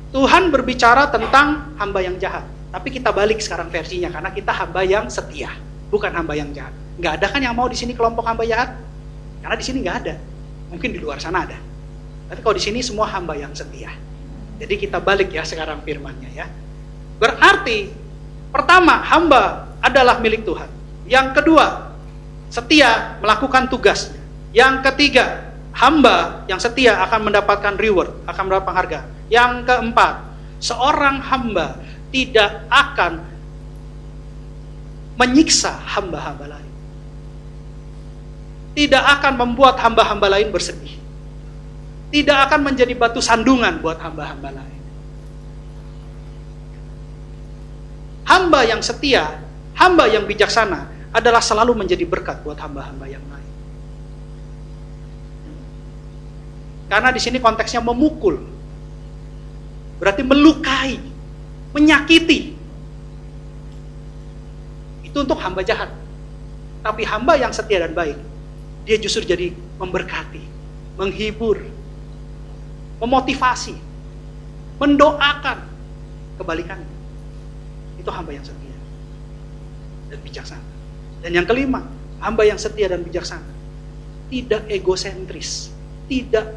Tuhan berbicara tentang hamba yang jahat. Tapi kita balik sekarang versinya, karena kita hamba yang setia, bukan hamba yang jahat. Nggak ada kan yang mau di sini kelompok hamba jahat? Karena di sini nggak ada. Mungkin di luar sana ada. Tapi kalau di sini semua hamba yang setia. Jadi kita balik ya sekarang firmannya ya. Berarti pertama, hamba adalah milik Tuhan. Yang kedua, setia melakukan tugasnya. Yang ketiga, hamba yang setia akan mendapatkan reward, akan mendapat penghargaan. Yang keempat, seorang hamba tidak akan menyiksa hamba-hamba lain. Tidak akan membuat hamba-hamba lain bersedih. Tidak akan menjadi batu sandungan buat hamba-hamba lain. Hamba yang setia, hamba yang bijaksana adalah selalu menjadi berkat buat hamba-hamba yang lain. Karena di sini konteksnya memukul. Berarti melukai, menyakiti. Itu untuk hamba jahat. Tapi hamba yang setia dan baik, dia justru jadi memberkati, menghibur, memotivasi, mendoakan. Kebalikannya. Itu hamba yang setia dan bijaksana. Dan yang kelima, hamba yang setia dan bijaksana tidak egosentris, tidak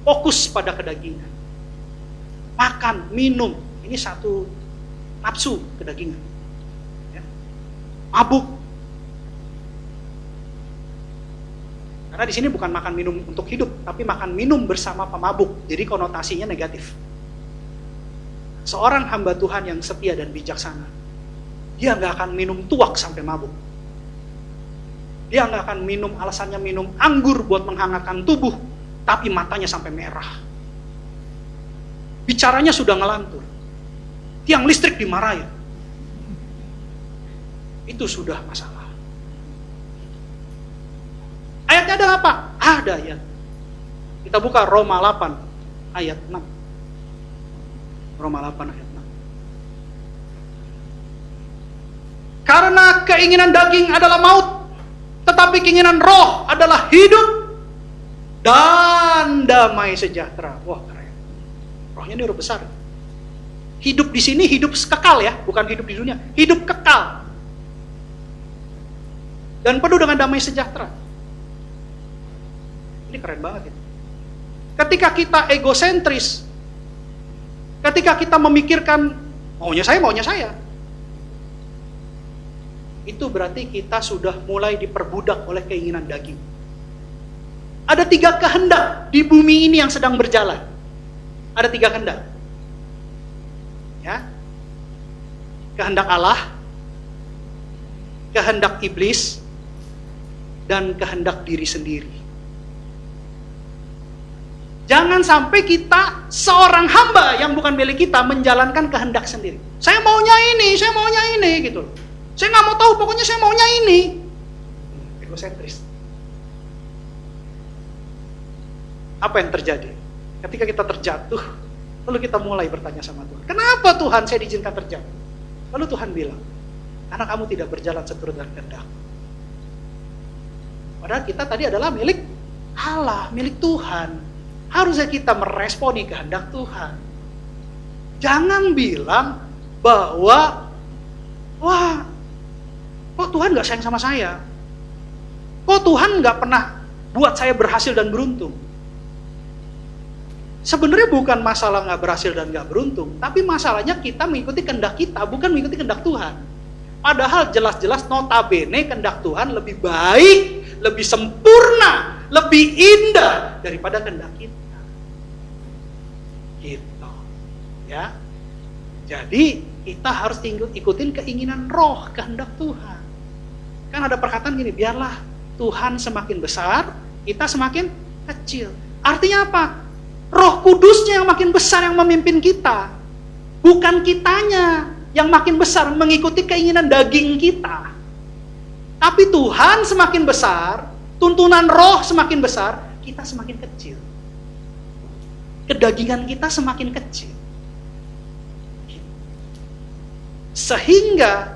fokus pada kedagingan. Makan, minum, ini satu nafsu kedagingan. Ya. Mabuk. Karena di sini bukan makan minum untuk hidup, tapi makan minum bersama pemabuk. Jadi konotasinya negatif. Seorang hamba Tuhan yang setia dan bijaksana, dia nggak akan minum tuak sampai mabuk. Dia nggak akan minum, alasannya minum anggur buat menghangatkan tubuh, tapi matanya sampai merah. bicaranya sudah ngelantur. Tiang listrik dimarahin. Itu sudah masalah. Ayatnya ada apa? Ada ayat. Kita buka Roma 8 ayat 6. Roma 8 ayat 6. Karena keinginan daging adalah maut, tetapi keinginan roh adalah hidup dan damai sejahtera. Wah, keren. Rohnya ini huruf besar. Hidup di sini hidup kekal ya, bukan hidup di dunia. Hidup kekal. Dan penuh dengan damai sejahtera. Ini keren banget itu. Ketika kita egosentris, ketika kita memikirkan maunya saya, itu berarti kita sudah mulai diperbudak oleh keinginan daging. Ada 3 kehendak di bumi ini yang sedang berjalan. Ada 3 kehendak. Ya. Kehendak Allah, kehendak iblis, dan kehendak diri sendiri. Jangan sampai kita seorang hamba yang bukan milik kita menjalankan kehendak sendiri. Saya maunya ini gitu loh. Saya nggak mau tahu, pokoknya saya maunya ini. Egosentris. Apa yang terjadi? Ketika kita terjatuh, lalu kita mulai bertanya sama Tuhan, kenapa Tuhan saya diizinkan terjatuh? Lalu Tuhan bilang, karena kamu tidak berjalan seturut dengan kehendak. Padahal kita tadi adalah milik Allah, milik Tuhan. Harusnya kita meresponi kehendak Tuhan. Jangan bilang bahwa, wah, kok Tuhan gak sayang sama saya? Kok Tuhan gak pernah buat saya berhasil dan beruntung? Sebenarnya bukan masalah gak berhasil dan gak beruntung, tapi masalahnya kita mengikuti kehendak kita, bukan mengikuti kehendak Tuhan. Padahal jelas-jelas notabene kehendak Tuhan lebih baik, lebih sempurna, lebih indah daripada kehendak kita. Gitu. Ya. Jadi kita harus ikutin keinginan roh, kehendak Tuhan. Kan ada perkataan gini, biarlah Tuhan semakin besar, kita semakin kecil. Artinya apa? Roh Kudusnya yang makin besar yang memimpin kita. Bukan kitanya yang makin besar mengikuti keinginan daging kita. Tapi Tuhan semakin besar, tuntunan roh semakin besar, kita semakin kecil. Kedagingan kita semakin kecil. Sehingga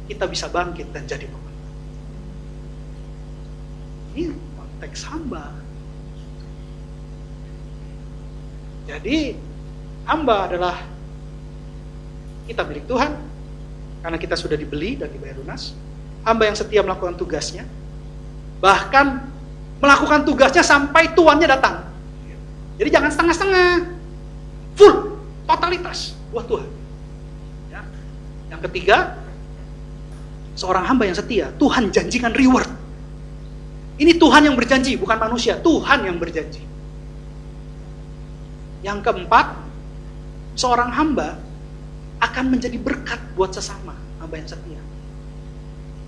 kita bisa bangkit dan jadi pemenang. Ini konteks hamba. Jadi hamba adalah kita milik Tuhan karena kita sudah dibeli dan dibayar lunas. Hamba yang setia melakukan tugasnya, bahkan melakukan tugasnya sampai tuannya datang. Jadi jangan setengah-setengah, full, totalitas buat Tuhan. Ya. Yang ketiga, seorang hamba yang setia, Tuhan janjikan reward. Ini Tuhan yang berjanji, bukan manusia. Tuhan yang berjanji. Yang keempat, seorang hamba akan menjadi berkat buat sesama, hamba yang setia.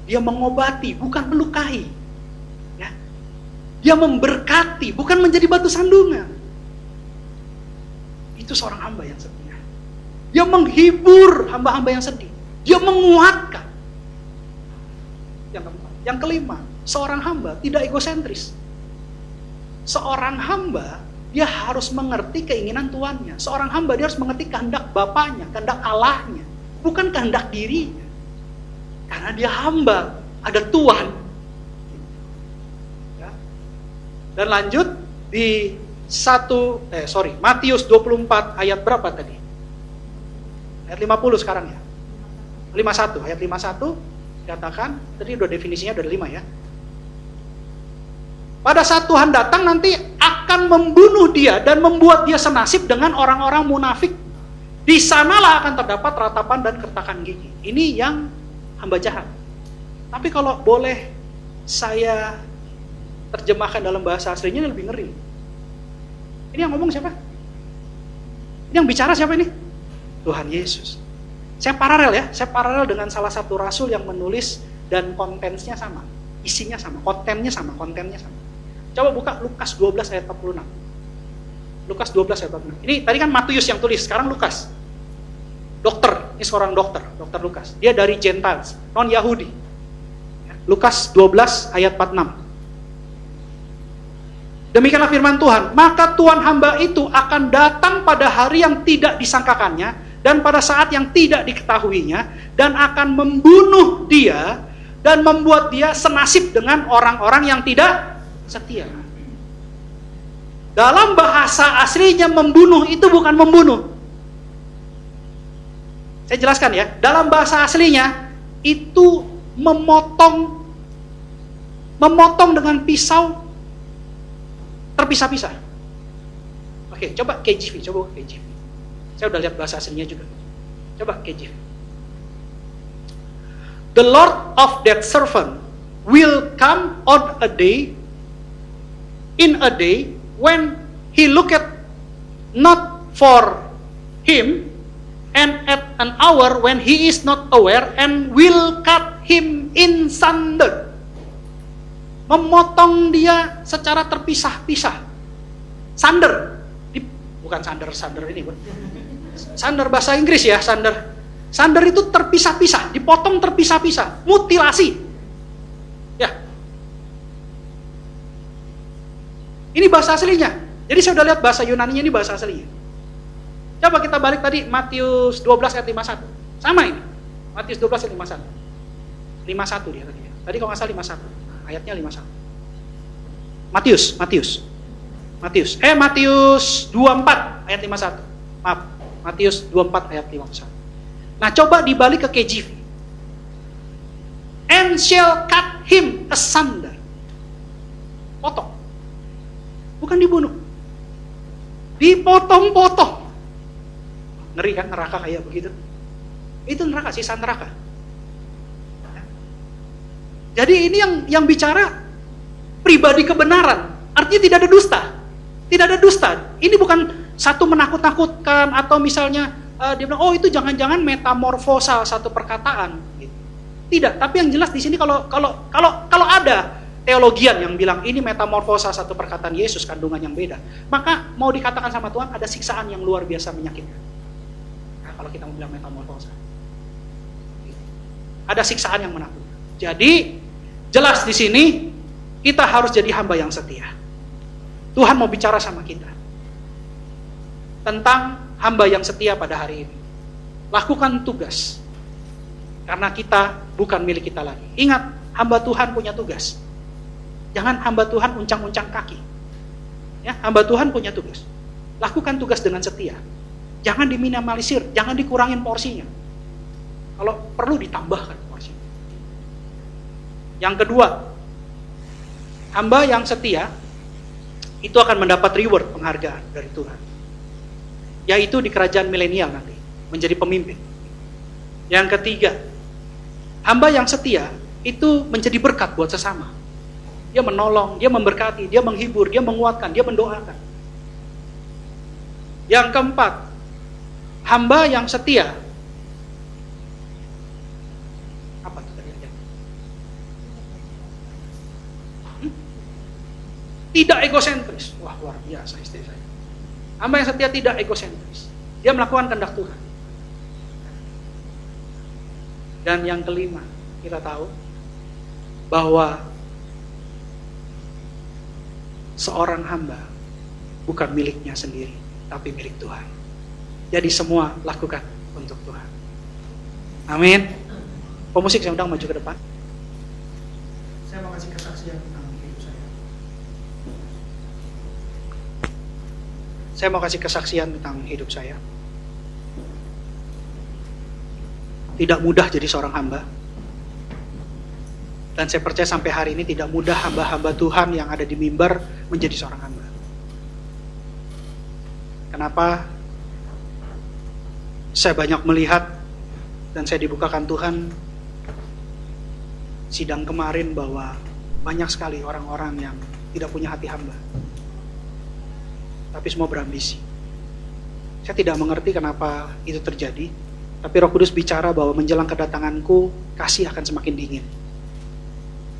Dia mengobati, bukan melukai. Ya. Dia memberkati, bukan menjadi batu sandungan. Itu seorang hamba yang setia. Dia menghibur hamba-hamba yang sedih. Dia menguatkan. Yang keempat. Yang kelima, seorang hamba tidak egosentris. Seorang hamba dia harus mengerti keinginan tuannya. Seorang hamba dia harus mengerti kehendak bapaknya, kehendak Allahnya, bukan kehendak dirinya. Karena dia hamba, ada Tuhan. Ya. Dan lanjut di Matius 24 ayat berapa tadi? Ayat 50 sekarang ya. 51, ayat 51 dikatakan, tadi udah definisinya udah 5 ya. Pada saat Tuhan datang nanti akan membunuh dia dan membuat dia senasib dengan orang-orang munafik. Di sanalah akan terdapat ratapan dan kertakan gigi. Ini yang hamba jahat. Tapi kalau boleh saya terjemahkan dalam bahasa aslinya ini lebih ngeri. Ini yang ngomong siapa? Ini yang bicara siapa ini? Tuhan Yesus. Saya paralel dengan salah satu rasul yang menulis dan kontennya sama. Isinya sama, kontennya sama. Coba buka Lukas 12 ayat 46. Lukas 12 ayat 46. Ini tadi kan Matius yang tulis, sekarang Lukas. Dokter, ini seorang dokter Lukas. Dia dari Gentiles, non Yahudi. Lukas 12 ayat 46. Demikianlah firman Tuhan, maka Tuhan hamba itu akan datang pada hari yang tidak disangkakannya dan pada saat yang tidak diketahuinya, dan akan membunuh dia dan membuat dia senasib dengan orang-orang yang tidak setia. Dalam bahasa aslinya membunuh itu bukan membunuh. Saya jelaskan ya, dalam bahasa aslinya itu memotong dengan pisau terpisah-pisah. Oke, coba KJV, coba KJV. Saya udah lihat bahasa aslinya juga. Coba KJV. The Lord of that servant will come on a day, in a day when he looketh not for him, and at an hour when he is not aware, and will cut him in sunder. Memotong dia secara terpisah-pisah. Sunder, bukan sander ini, sander bahasa Inggris ya, sander. Sander itu terpisah-pisah, dipotong terpisah-pisah, mutilasi. Ya. Ini bahasa aslinya. Jadi saya udah lihat bahasa Yunaninya, ini bahasa aslinya. Coba kita balik tadi Matius 12 ayat 51. Sama ini. Matius 12 ayat 51. 51 dia tadi. Tadi kalau nggak salah 51. Ayatnya 51. Matius 24 ayat 51. Maaf, Matius 24 ayat 51. Nah, coba dibalik ke KJV. And shall cut him asunder. Potong. Bukan dibunuh. Dipotong-potong. Ngeri kan neraka kayak begitu? Itu neraka, sisa neraka. Jadi ini yang bicara pribadi kebenaran. Artinya tidak ada dusta. Tidak ada dusta. Ini bukan satu menakut-nakutkan atau misalnya dia bilang, oh itu jangan-jangan metamorfosa satu perkataan. Gitu. Tidak. Tapi yang jelas di sini kalau ada teologian yang bilang ini metamorfosa satu perkataan Yesus, kandungan yang beda, maka mau dikatakan sama Tuhan ada siksaan yang luar biasa menyakitkan. Nah, kalau kita mau bilang metamorfosa, ada siksaan yang menakutkan. Jadi jelas di sini kita harus jadi hamba yang setia. Tuhan mau bicara sama kita tentang hamba yang setia pada hari ini. Lakukan tugas, karena kita bukan milik kita lagi. Ingat, hamba Tuhan punya tugas. Jangan hamba Tuhan uncang-uncang kaki. Ya, hamba Tuhan punya tugas. Lakukan tugas dengan setia. Jangan diminimalisir, jangan dikurangin porsinya. Kalau perlu ditambahkan porsinya. Yang kedua, hamba yang setia itu akan mendapat reward, penghargaan dari Tuhan. Yaitu di kerajaan milenial nanti, menjadi pemimpin. Yang ketiga, hamba yang setia itu menjadi berkat buat sesama. Dia menolong, dia memberkati, dia menghibur, dia menguatkan, dia mendoakan. Yang keempat, hamba yang setia. Apa itu tadi? Tidak egosentris. Wah, luar biasa istri saya. Hamba yang setia tidak egosentris. Dia melakukan kehendak Tuhan. Dan yang kelima, kita tahu bahwa seorang hamba bukan miliknya sendiri, tapi milik Tuhan. Jadi semua lakukan untuk Tuhan. Amin. Pemusik saya undang maju ke depan. Saya mau kasih kesaksian tentang hidup saya. Saya mau kasih kesaksian tentang hidup saya. Tidak mudah jadi seorang hamba. Dan saya percaya sampai hari ini tidak mudah hamba-hamba Tuhan yang ada di mimbar menjadi seorang hamba. Kenapa? Saya banyak melihat dan saya dibukakan Tuhan sidang kemarin bahwa banyak sekali orang-orang yang tidak punya hati hamba. Tapi semua berambisi. Saya tidak mengerti kenapa itu terjadi, tapi Roh Kudus bicara bahwa menjelang kedatanganku, kasih akan semakin dingin.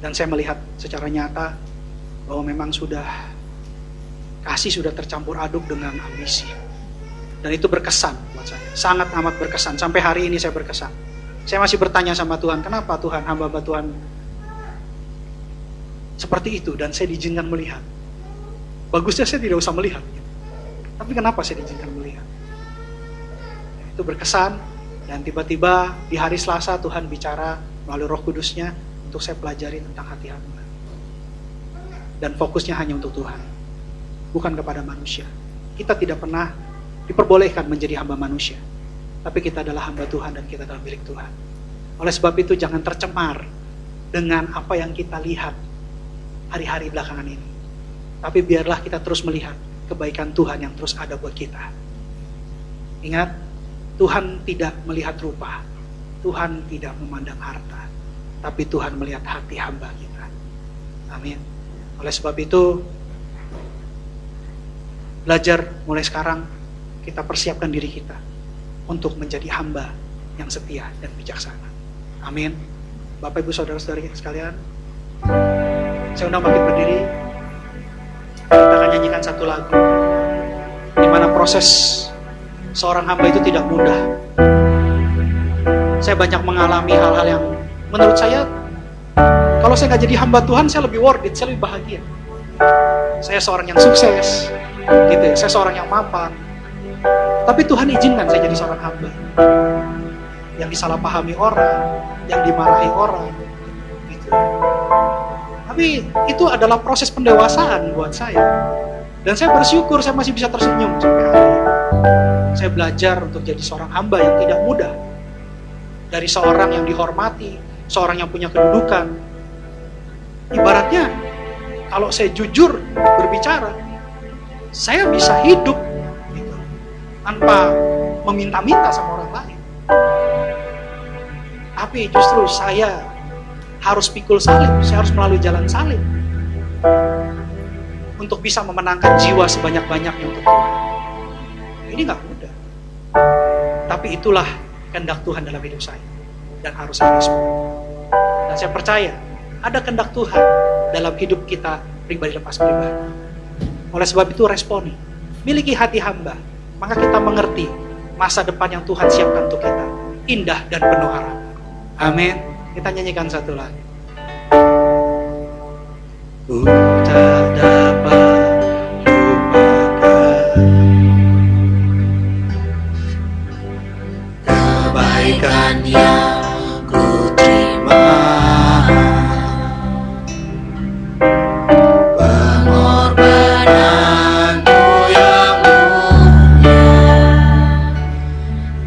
Dan saya melihat secara nyata bahwa memang sudah Kasih sudah tercampur aduk dengan ambisi. Dan itu berkesan buat saya. Sangat amat berkesan. Sampai hari ini saya berkesan. Saya masih bertanya sama Tuhan, kenapa Tuhan, hamba-hamba Tuhan seperti itu dan saya diizinkan melihat. Bagusnya saya tidak usah melihat. Tapi kenapa saya diizinkan melihat? Itu berkesan. Dan tiba-tiba di hari Selasa Tuhan bicara melalui Roh Kudusnya untuk saya pelajari tentang hati hamba. Dan fokusnya hanya untuk Tuhan, bukan kepada manusia. Kita tidak pernah diperbolehkan menjadi hamba manusia, tapi kita adalah hamba Tuhan dan kita adalah milik Tuhan. Oleh sebab itu jangan tercemar dengan apa yang kita lihat hari-hari belakangan ini. Tapi biarlah kita terus melihat kebaikan Tuhan yang terus ada buat kita. Ingat, Tuhan tidak melihat rupa, Tuhan tidak memandang harta, tapi Tuhan melihat hati hamba kita. Amin. Oleh sebab itu, belajar mulai sekarang, kita persiapkan diri kita untuk menjadi hamba yang setia dan bijaksana. Amin. Bapak, Ibu, Saudara-saudari sekalian, saya undang bangkit berdiri. Kita akan nyanyikan satu lagu di mana proses seorang hamba itu tidak mudah. Saya banyak mengalami hal-hal yang menurut saya, kalau saya nggak jadi hamba Tuhan, saya lebih worth it, saya lebih bahagia. Saya seorang yang sukses, gitu ya. Saya seorang yang mapan. Tapi Tuhan izinkan saya jadi seorang hamba yang disalahpahami orang, yang dimarahi orang, gitu. Tapi itu adalah proses pendewasaan buat saya. Dan saya bersyukur saya masih bisa tersenyum sampai hari ini. Saya belajar untuk jadi seorang hamba yang tidak mudah. Dari seorang yang dihormati, seorang yang punya kedudukan. Ibaratnya, kalau saya jujur berbicara, saya bisa hidup gitu, tanpa meminta-minta sama orang lain. Tapi justru saya harus pikul salib, saya harus melalui jalan salib untuk bisa memenangkan jiwa sebanyak-banyaknya untuk Tuhan. Ini gak mudah. Tapi itulah kehendak Tuhan dalam hidup saya. Dan harus saya respon. Dan saya percaya, ada kehendak Tuhan dalam hidup kita pribadi lepas pribadi. Oleh sebab itu responi. Miliki hati hamba. Maka kita mengerti masa depan yang Tuhan siapkan untuk kita. Indah dan penuh harapan. Amin. Kita nyanyikan satu lagi. Ku tak dapat kebaikan yang ku terima, pengorbananmu yang mulia,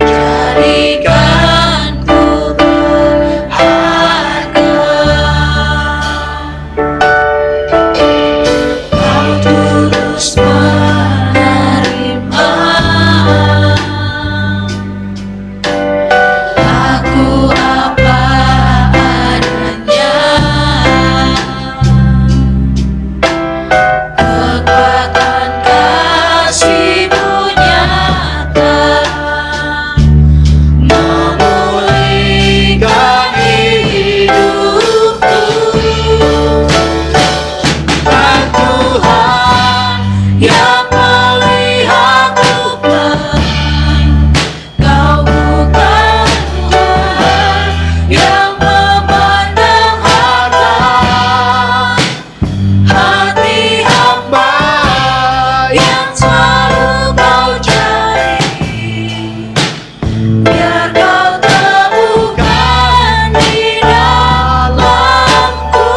jadikanku berharga. Kau tulus menerima aku apa adanya, kekuatan kasih-Mu nyata memulihkan hidupku. Dan Tuhan yang melihatku pelan, Kau bukan Tuhan yang memandang harta. Hati hamba yang selalu Kau cari, biar Kau temukan di dalamku.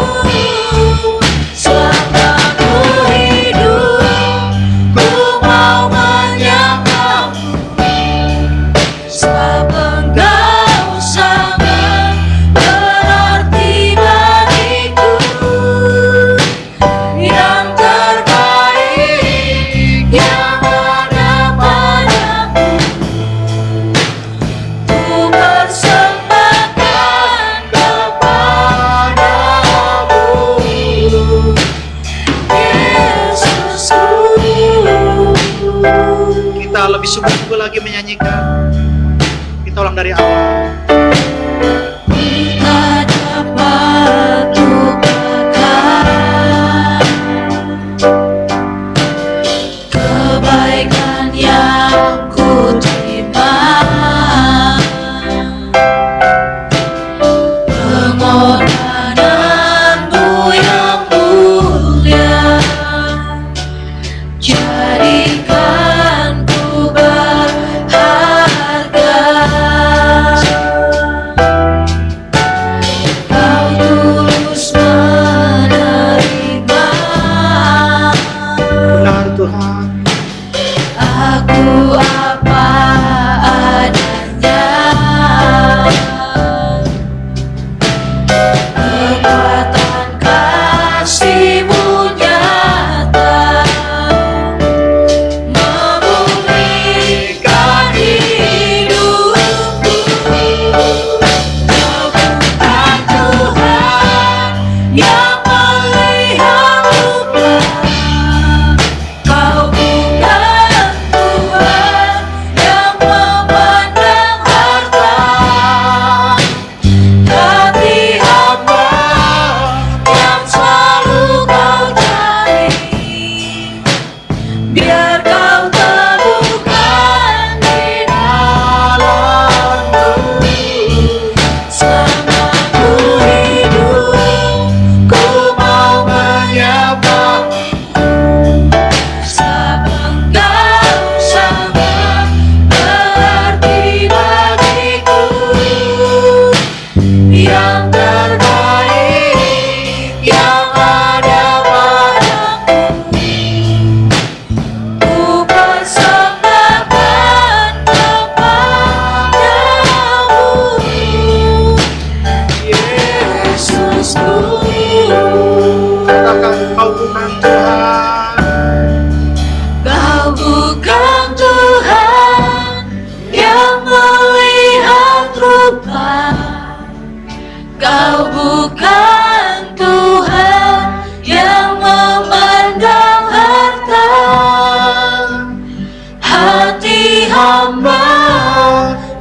Selama ku hidup, ku mau menyembah-Mu, sebab Engkau sangat berarti bagiku. Yang terbaik yang ada padaku, ku persembahkan kepadamu, Yesusku. Kita lebih sungguh-sungguh lagi menyanyikan. Kita ulang dari awal. Tak dapat lupakan kebaikan yang ku terima, pengorbananmu yang mulia, jadikan ku berharga. Kau tulus menerima Benar Tuhan. aku apa adanya. Kekuatan kasih-Mu nyata memulihkan hidupku. Kau bukan Tuhan yang melihat luka, Kau bukan Tuhan yang memandang harta. Hati hamba yang selalu Kau cari, biar Kau temukan di dalamku. Selama ku hidup, ku mau menyapa. Sebab Engkau sangat berarti bagiku. Yang terbaik yang ada padaku, ku persembahkan kepadamu, Yesusku. Katakan Kau bukan Tuhan. Kau bukan Tuhan yang melihat rupa, Kau bukan Tuhan yang memandang harta. Hati hamba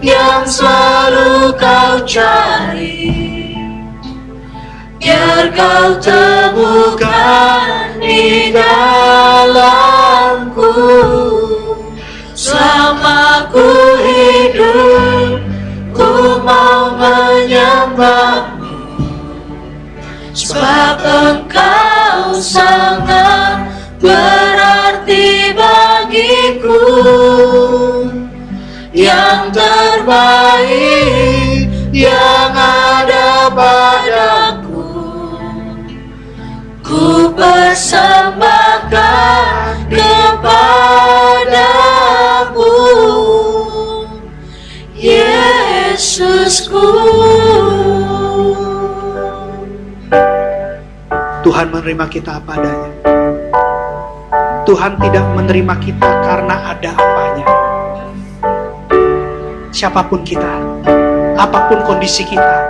yang selalu Kau cari, biar Kau temukan di dalamku. Selama ku hidup, ku mau menyembah-Mu. Sebab Engkau sangat berarti bagiku. Yang terbaik yang ada padaku, ku persembahkan kepadamu, Yesusku. Tuhan menerima kita apa adanya. Tuhan tidak menerima kita karena ada apanya. Siapapun kita, apapun kondisi kita,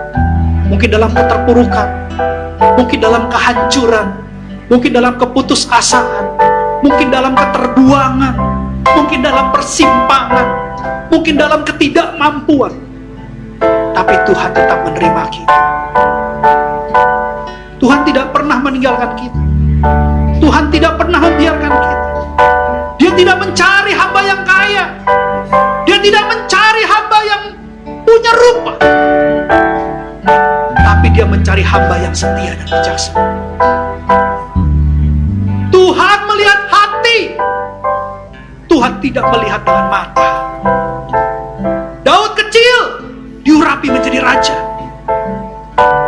mungkin dalam keterpurukan, mungkin dalam kehancuran, mungkin dalam keputusasaan, mungkin dalam keterbuangan, mungkin dalam persimpangan, mungkin dalam ketidakmampuan, tapi Tuhan tetap menerima kita. Tuhan tidak pernah meninggalkan kita. Tuhan tidak pernah membiarkan kita. Dia tidak mencari hamba yang kaya. Dia tidak mencari hamba yang punya rupa, tapi Dia mencari hamba yang setia dan bijaksana. Tuhan melihat hati. Tuhan tidak melihat dengan mata. Daud kecil diurapi menjadi raja.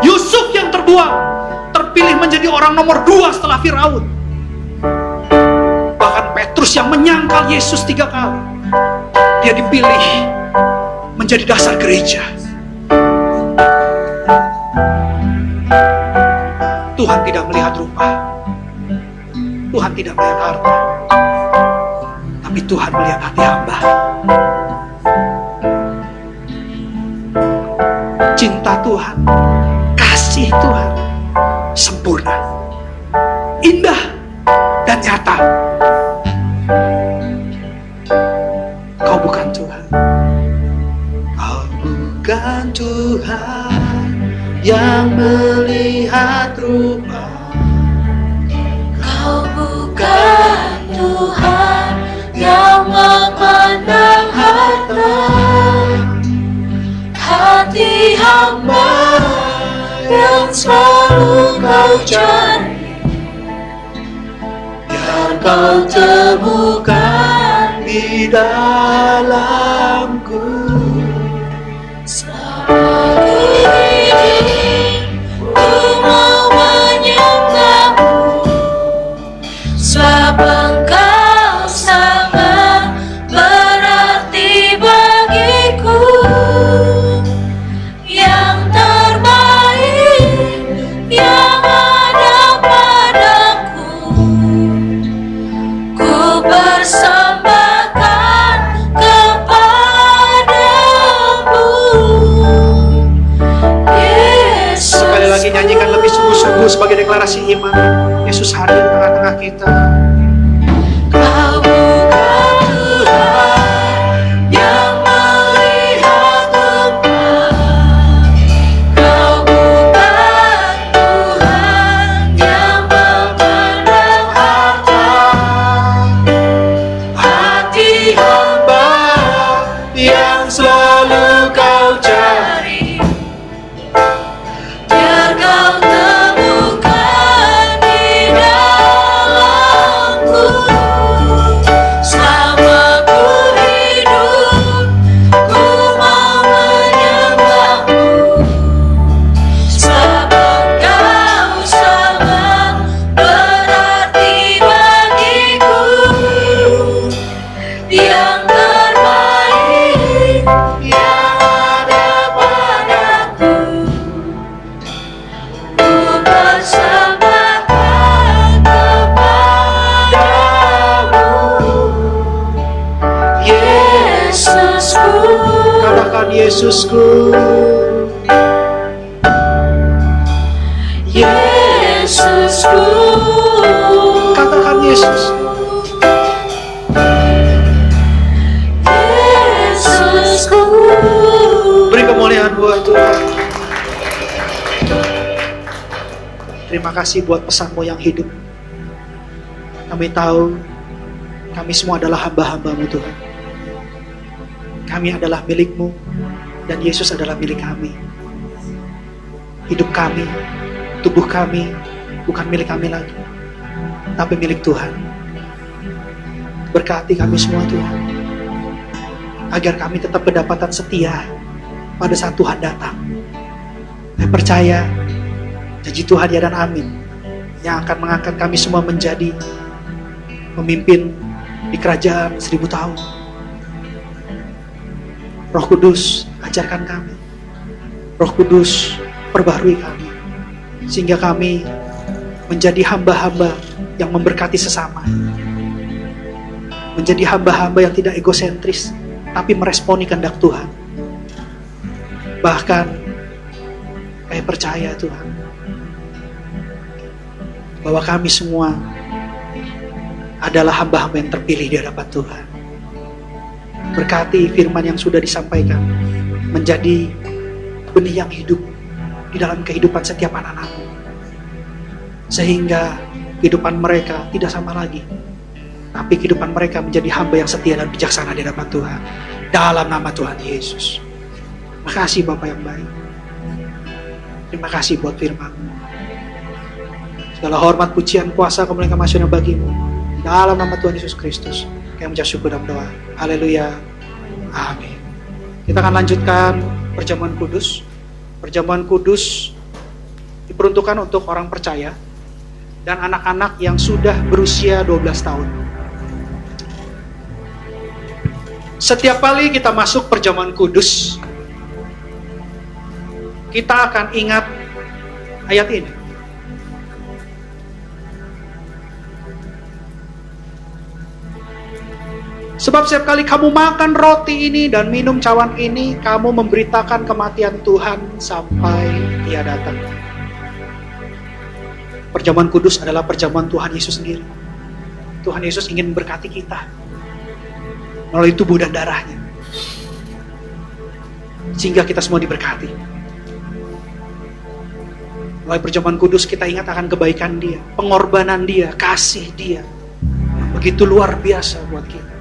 Yusuf yang terbuang terpilih menjadi orang nomor 2 setelah Firaun. Bahkan Petrus yang menyangkal Yesus 3 kali, dia dipilih menjadi dasar gereja. Tuhan tidak melihat rupa, Tuhan tidak melihat harta, tapi Tuhan melihat hati hamba. Cinta Tuhan, kasih Tuhan sempurna, indah, dan nyata. Kau bukan Tuhan. Kau bukan Tuhan yang melihat rupa. Kau bukan Tuhan yang yang selalu kau cari, biar kau temukan di dalamku. Selama ku hidup, ku mau menyembahmu, sebab Engkau sangat berarti bagiku. Yang terbaik yang ada padaku, ku persembahkan kepadamu, Yesus. Sekali lagi nyanyikan lebih sungguh-sungguh sebagai deklarasi iman. Yesus hadir di tengah-tengah kita. Kau bukan Tuhan yang melihat rupa, Kau bukan Tuhan yang memandang harta. Hati hamba yang selalu kau cari, biar kau temukan di dalamku. Selama ku hidup, ku mau menyembahmu, sebab Engkau sangat berarti bagiku. Yang terbaik yang ada padaku, ku persembahkan kepadamu, Yesusku. Katakan Yesusku. Yesusku. Katakan Yesus. Yesusku. Beri kemuliaan buat Tuhan. Terima kasih buat pesan-Mu yang hidup. Kami tahu kami semua adalah hamba-hamba-Mu Tuhan. Kami adalah milik-Mu dan Yesus adalah milik kami. Hidup kami, tubuh kami bukan milik kami lagi, tapi milik Tuhan. Berkati kami semua Tuhan, agar kami tetap berdapatan setia pada saat Tuhan datang. Saya percaya janji Tuhan ya dan amin, yang akan mengangkat kami semua menjadi pemimpin di kerajaan 1000 tahun. Roh Kudus ajarkan kami, Roh Kudus perbaharui kami, sehingga kami menjadi hamba-hamba yang memberkati sesama, menjadi hamba-hamba yang tidak egosentris, tapi meresponi kehendak Tuhan. Bahkan saya percaya Tuhan, bahwa kami semua adalah hamba-hamba yang terpilih di hadapan Tuhan. Berkati firman yang sudah disampaikan menjadi benih yang hidup di dalam kehidupan setiap anak-anak-Mu, sehingga kehidupan mereka tidak sama lagi, tapi kehidupan mereka menjadi hamba yang setia dan bijaksana di hadapan Tuhan. Dalam nama Tuhan Yesus. Terima kasih Bapak yang baik. Terima kasih buat firman-Mu. Segala hormat, pujian, kuasa, kemuliaan, kemasyuran bagi-Mu. Dalam nama Tuhan Yesus Kristus, kami mengucap syukur dan doa. Haleluya. Amin. Kita akan lanjutkan perjamuan kudus. Perjamuan kudus diperuntukkan untuk orang percaya dan anak-anak yang sudah berusia 12 tahun. Setiap kali kita masuk perjamuan kudus, kita akan ingat ayat ini. Sebab setiap kali kamu makan roti ini dan minum cawan ini, kamu memberitakan kematian Tuhan sampai Dia datang. Perjamuan kudus adalah perjamuan Tuhan Yesus sendiri. Tuhan Yesus ingin memberkati kita melalui tubuh dan darahnya, sehingga kita semua diberkati. Melalui perjamuan kudus kita ingat akan kebaikan Dia, pengorbanan Dia, kasih Dia yang begitu luar biasa buat kita.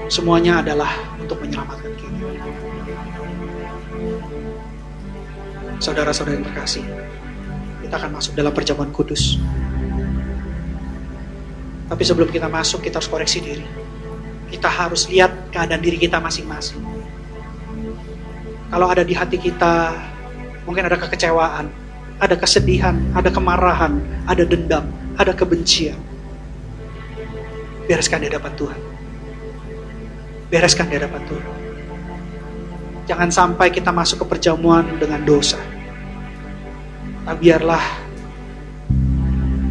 Semuanya adalah untuk menyelamatkan kita. Saudara-saudara yang terkasih, kita akan masuk dalam perjamuan kudus. Tapi sebelum kita masuk, kita harus koreksi diri. Kita harus lihat keadaan diri kita masing-masing. Kalau ada di hati kita, mungkin ada kekecewaan, ada kesedihan, ada kemarahan, ada dendam, ada kebencian. Bereskan di hadapan Tuhan. Bereskan di hadapan Tuhan. Jangan sampai kita masuk ke perjamuan dengan dosa. Nah, biarlah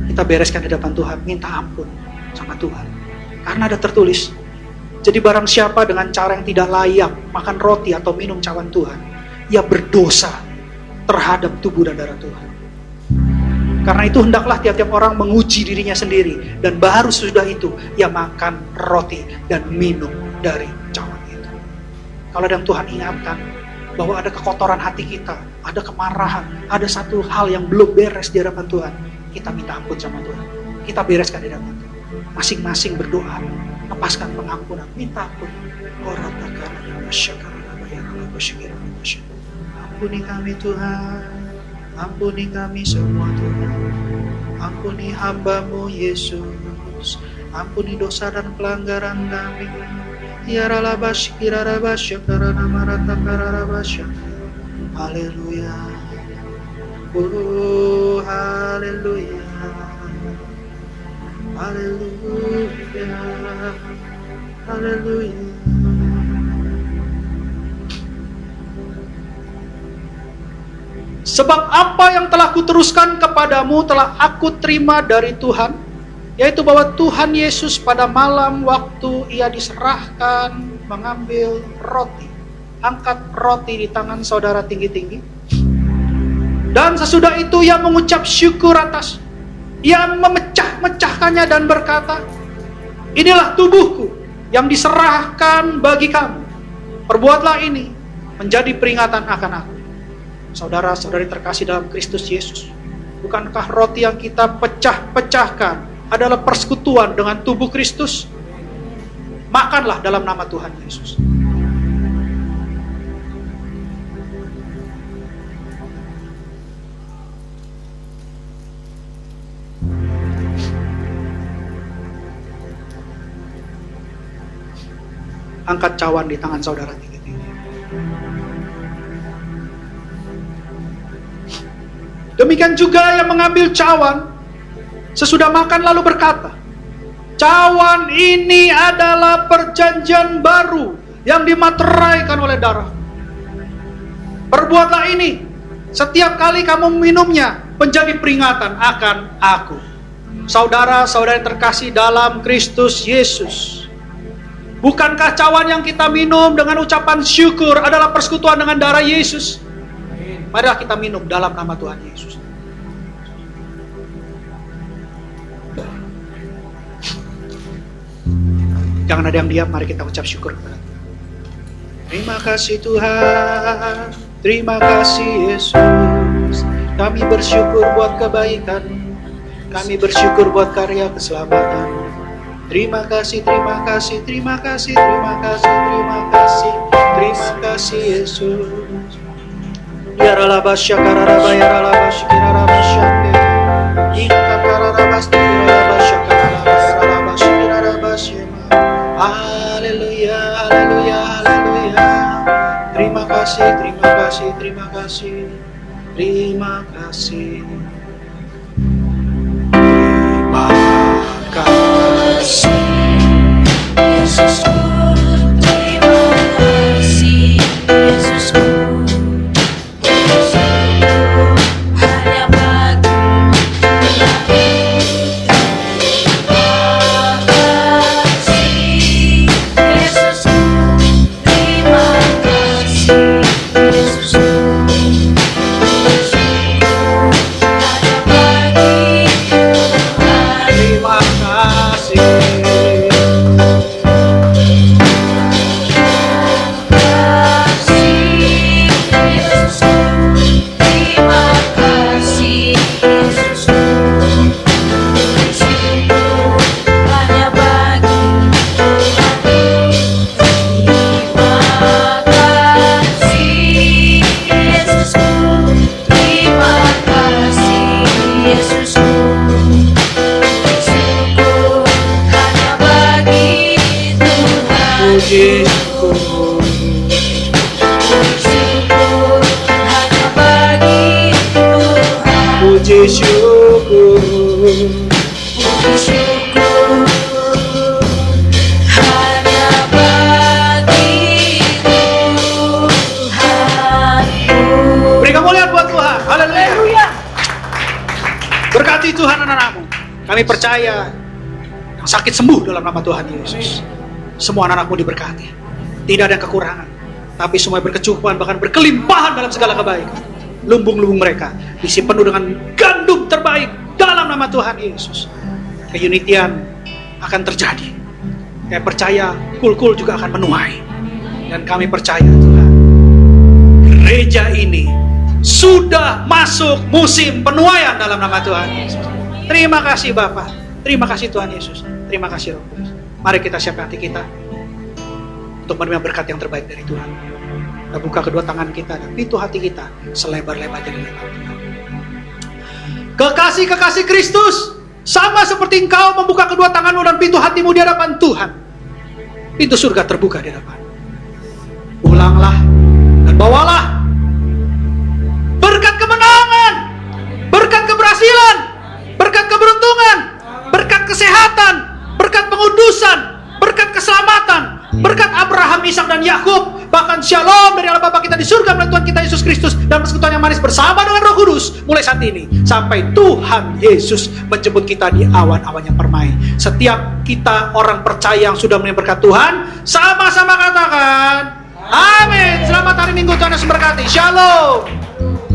kita bereskan di hadapan Tuhan, minta ampun sama Tuhan. Karena ada tertulis, jadi barang siapa dengan cara yang tidak layak makan roti atau minum cawan Tuhan, ia berdosa terhadap tubuh dan darah Tuhan. Karena itu hendaklah tiap-tiap orang menguji dirinya sendiri, dan baru sudah itu ia makan roti dan minum dari cawan itu. Kalau ada yang Tuhan ingatkan bahwa ada kekotoran hati kita, ada kemarahan, ada satu hal yang belum beres di hadapan Tuhan, kita minta ampun sama Tuhan. Kita bereskan di hadapan Tuhan. Masing-masing berdoa, lepaskan pengampunan, minta ampun. Ampuni kami Tuhan, ampuni kami semua Tuhan, ampuni hamba-Mu Yesus, ampuni dosa dan pelanggaran kami. Ya ralabasy kirarabasy karana marata kararabasy. Haleluya. Oh haleluya. Haleluya. Haleluya. Sebab apa yang telah kuteruskan kepadamu telah aku terima dari Tuhan, yaitu bahwa Tuhan Yesus pada malam waktu ia diserahkan mengambil roti, angkat roti di tangan saudara tinggi-tinggi, dan sesudah itu ia mengucap syukur atas, ia memecah-mecahkannya dan berkata, inilah tubuhku yang diserahkan bagi kamu, perbuatlah ini menjadi peringatan akan aku. Saudara-saudari terkasih dalam Kristus Yesus, bukankah roti yang kita pecah-pecahkan adalah persekutuan dengan tubuh Kristus? Makanlah dalam nama Tuhan Yesus. Angkat cawan di tangan saudara tinggi-tinggi. Demikian juga yang mengambil cawan sesudah makan lalu berkata, cawan ini adalah perjanjian baru yang dimateraikan oleh darah. Perbuatlah ini setiap kali kamu minumnya menjadi peringatan akan aku. Saudara-saudari terkasih dalam Kristus Yesus, bukankah cawan yang kita minum dengan ucapan syukur adalah persekutuan dengan darah Yesus? Marilah kita minum dalam nama Tuhan Yesus. Jangan ada yang diam, mari kita ucap syukur kepada Tuhan. Terima kasih Tuhan, terima kasih Yesus. Kami bersyukur buat kebaikan, kami bersyukur buat karya keselamatan. Terima kasih, terima kasih, terima kasih, terima kasih, terima kasih, terima kasih Yesus. Ya ralabasya kararaba ya ralabasya kirarabasya ika kararabasya kirarabasya kararabasya kirarabasya. Haleluya, haleluya, haleluya. Terima kasih, terima kasih, terima kasih, terima kasih, terima kasih Yesusku, terima kasih Yesusku. Puji syukur. syukur hanya bagi Tuhan. Puji syukur. Puji syukur hanya bagi Tuhan. Beri kemuliaan buat Tuhan. Haleluya. Berkati Tuhan anak-anakmu. Kami percaya yang sakit sembuh dalam nama Tuhan Yesus. Semua anak-anakmu diberkati. Tidak ada kekurangan, tapi semua berkecukupan, bahkan berkelimpahan dalam segala kebaikan. Lumbung-lumbung mereka diisi penuh dengan gandum terbaik dalam nama Tuhan Yesus. Keunitian akan terjadi. Kami percaya kul-kul juga akan menuai. Dan kami percaya Tuhan, gereja ini sudah masuk musim penuaian dalam nama Tuhan Yesus. Terima kasih Bapa, terima kasih Tuhan Yesus, terima kasih Roh Kudus. Mari kita siapkan hati kita untuk menerima berkat yang terbaik dari Tuhan. Kita buka kedua tangan kita dan pintu hati kita selebar-lebarnya di dalam Tuhan. Kekasih-kekasih Kristus, sama seperti engkau membuka kedua tanganmu dan pintu hatimu di hadapan Tuhan, pintu surga terbuka di hadapan. Pulanglah dan bawalah berkat kemenangan, berkat keberhasilan, berkat keberuntungan, berkat kesehatan, berkat pengudusan, berkat keselamatan, berkat Abraham, Ishak dan Yakub, bahkan shalom dari Allah Bapa kita di surga melalui Tuhan kita Yesus Kristus dan persekutuan yang manis bersama dengan Roh Kudus mulai saat ini sampai Tuhan Yesus menjemput kita di awan-awan yang permai. Setiap kita orang percaya yang sudah menerima berkat Tuhan, sama-sama katakan amin. Selamat hari Minggu, Tuhan Yesus berkati. Shalom.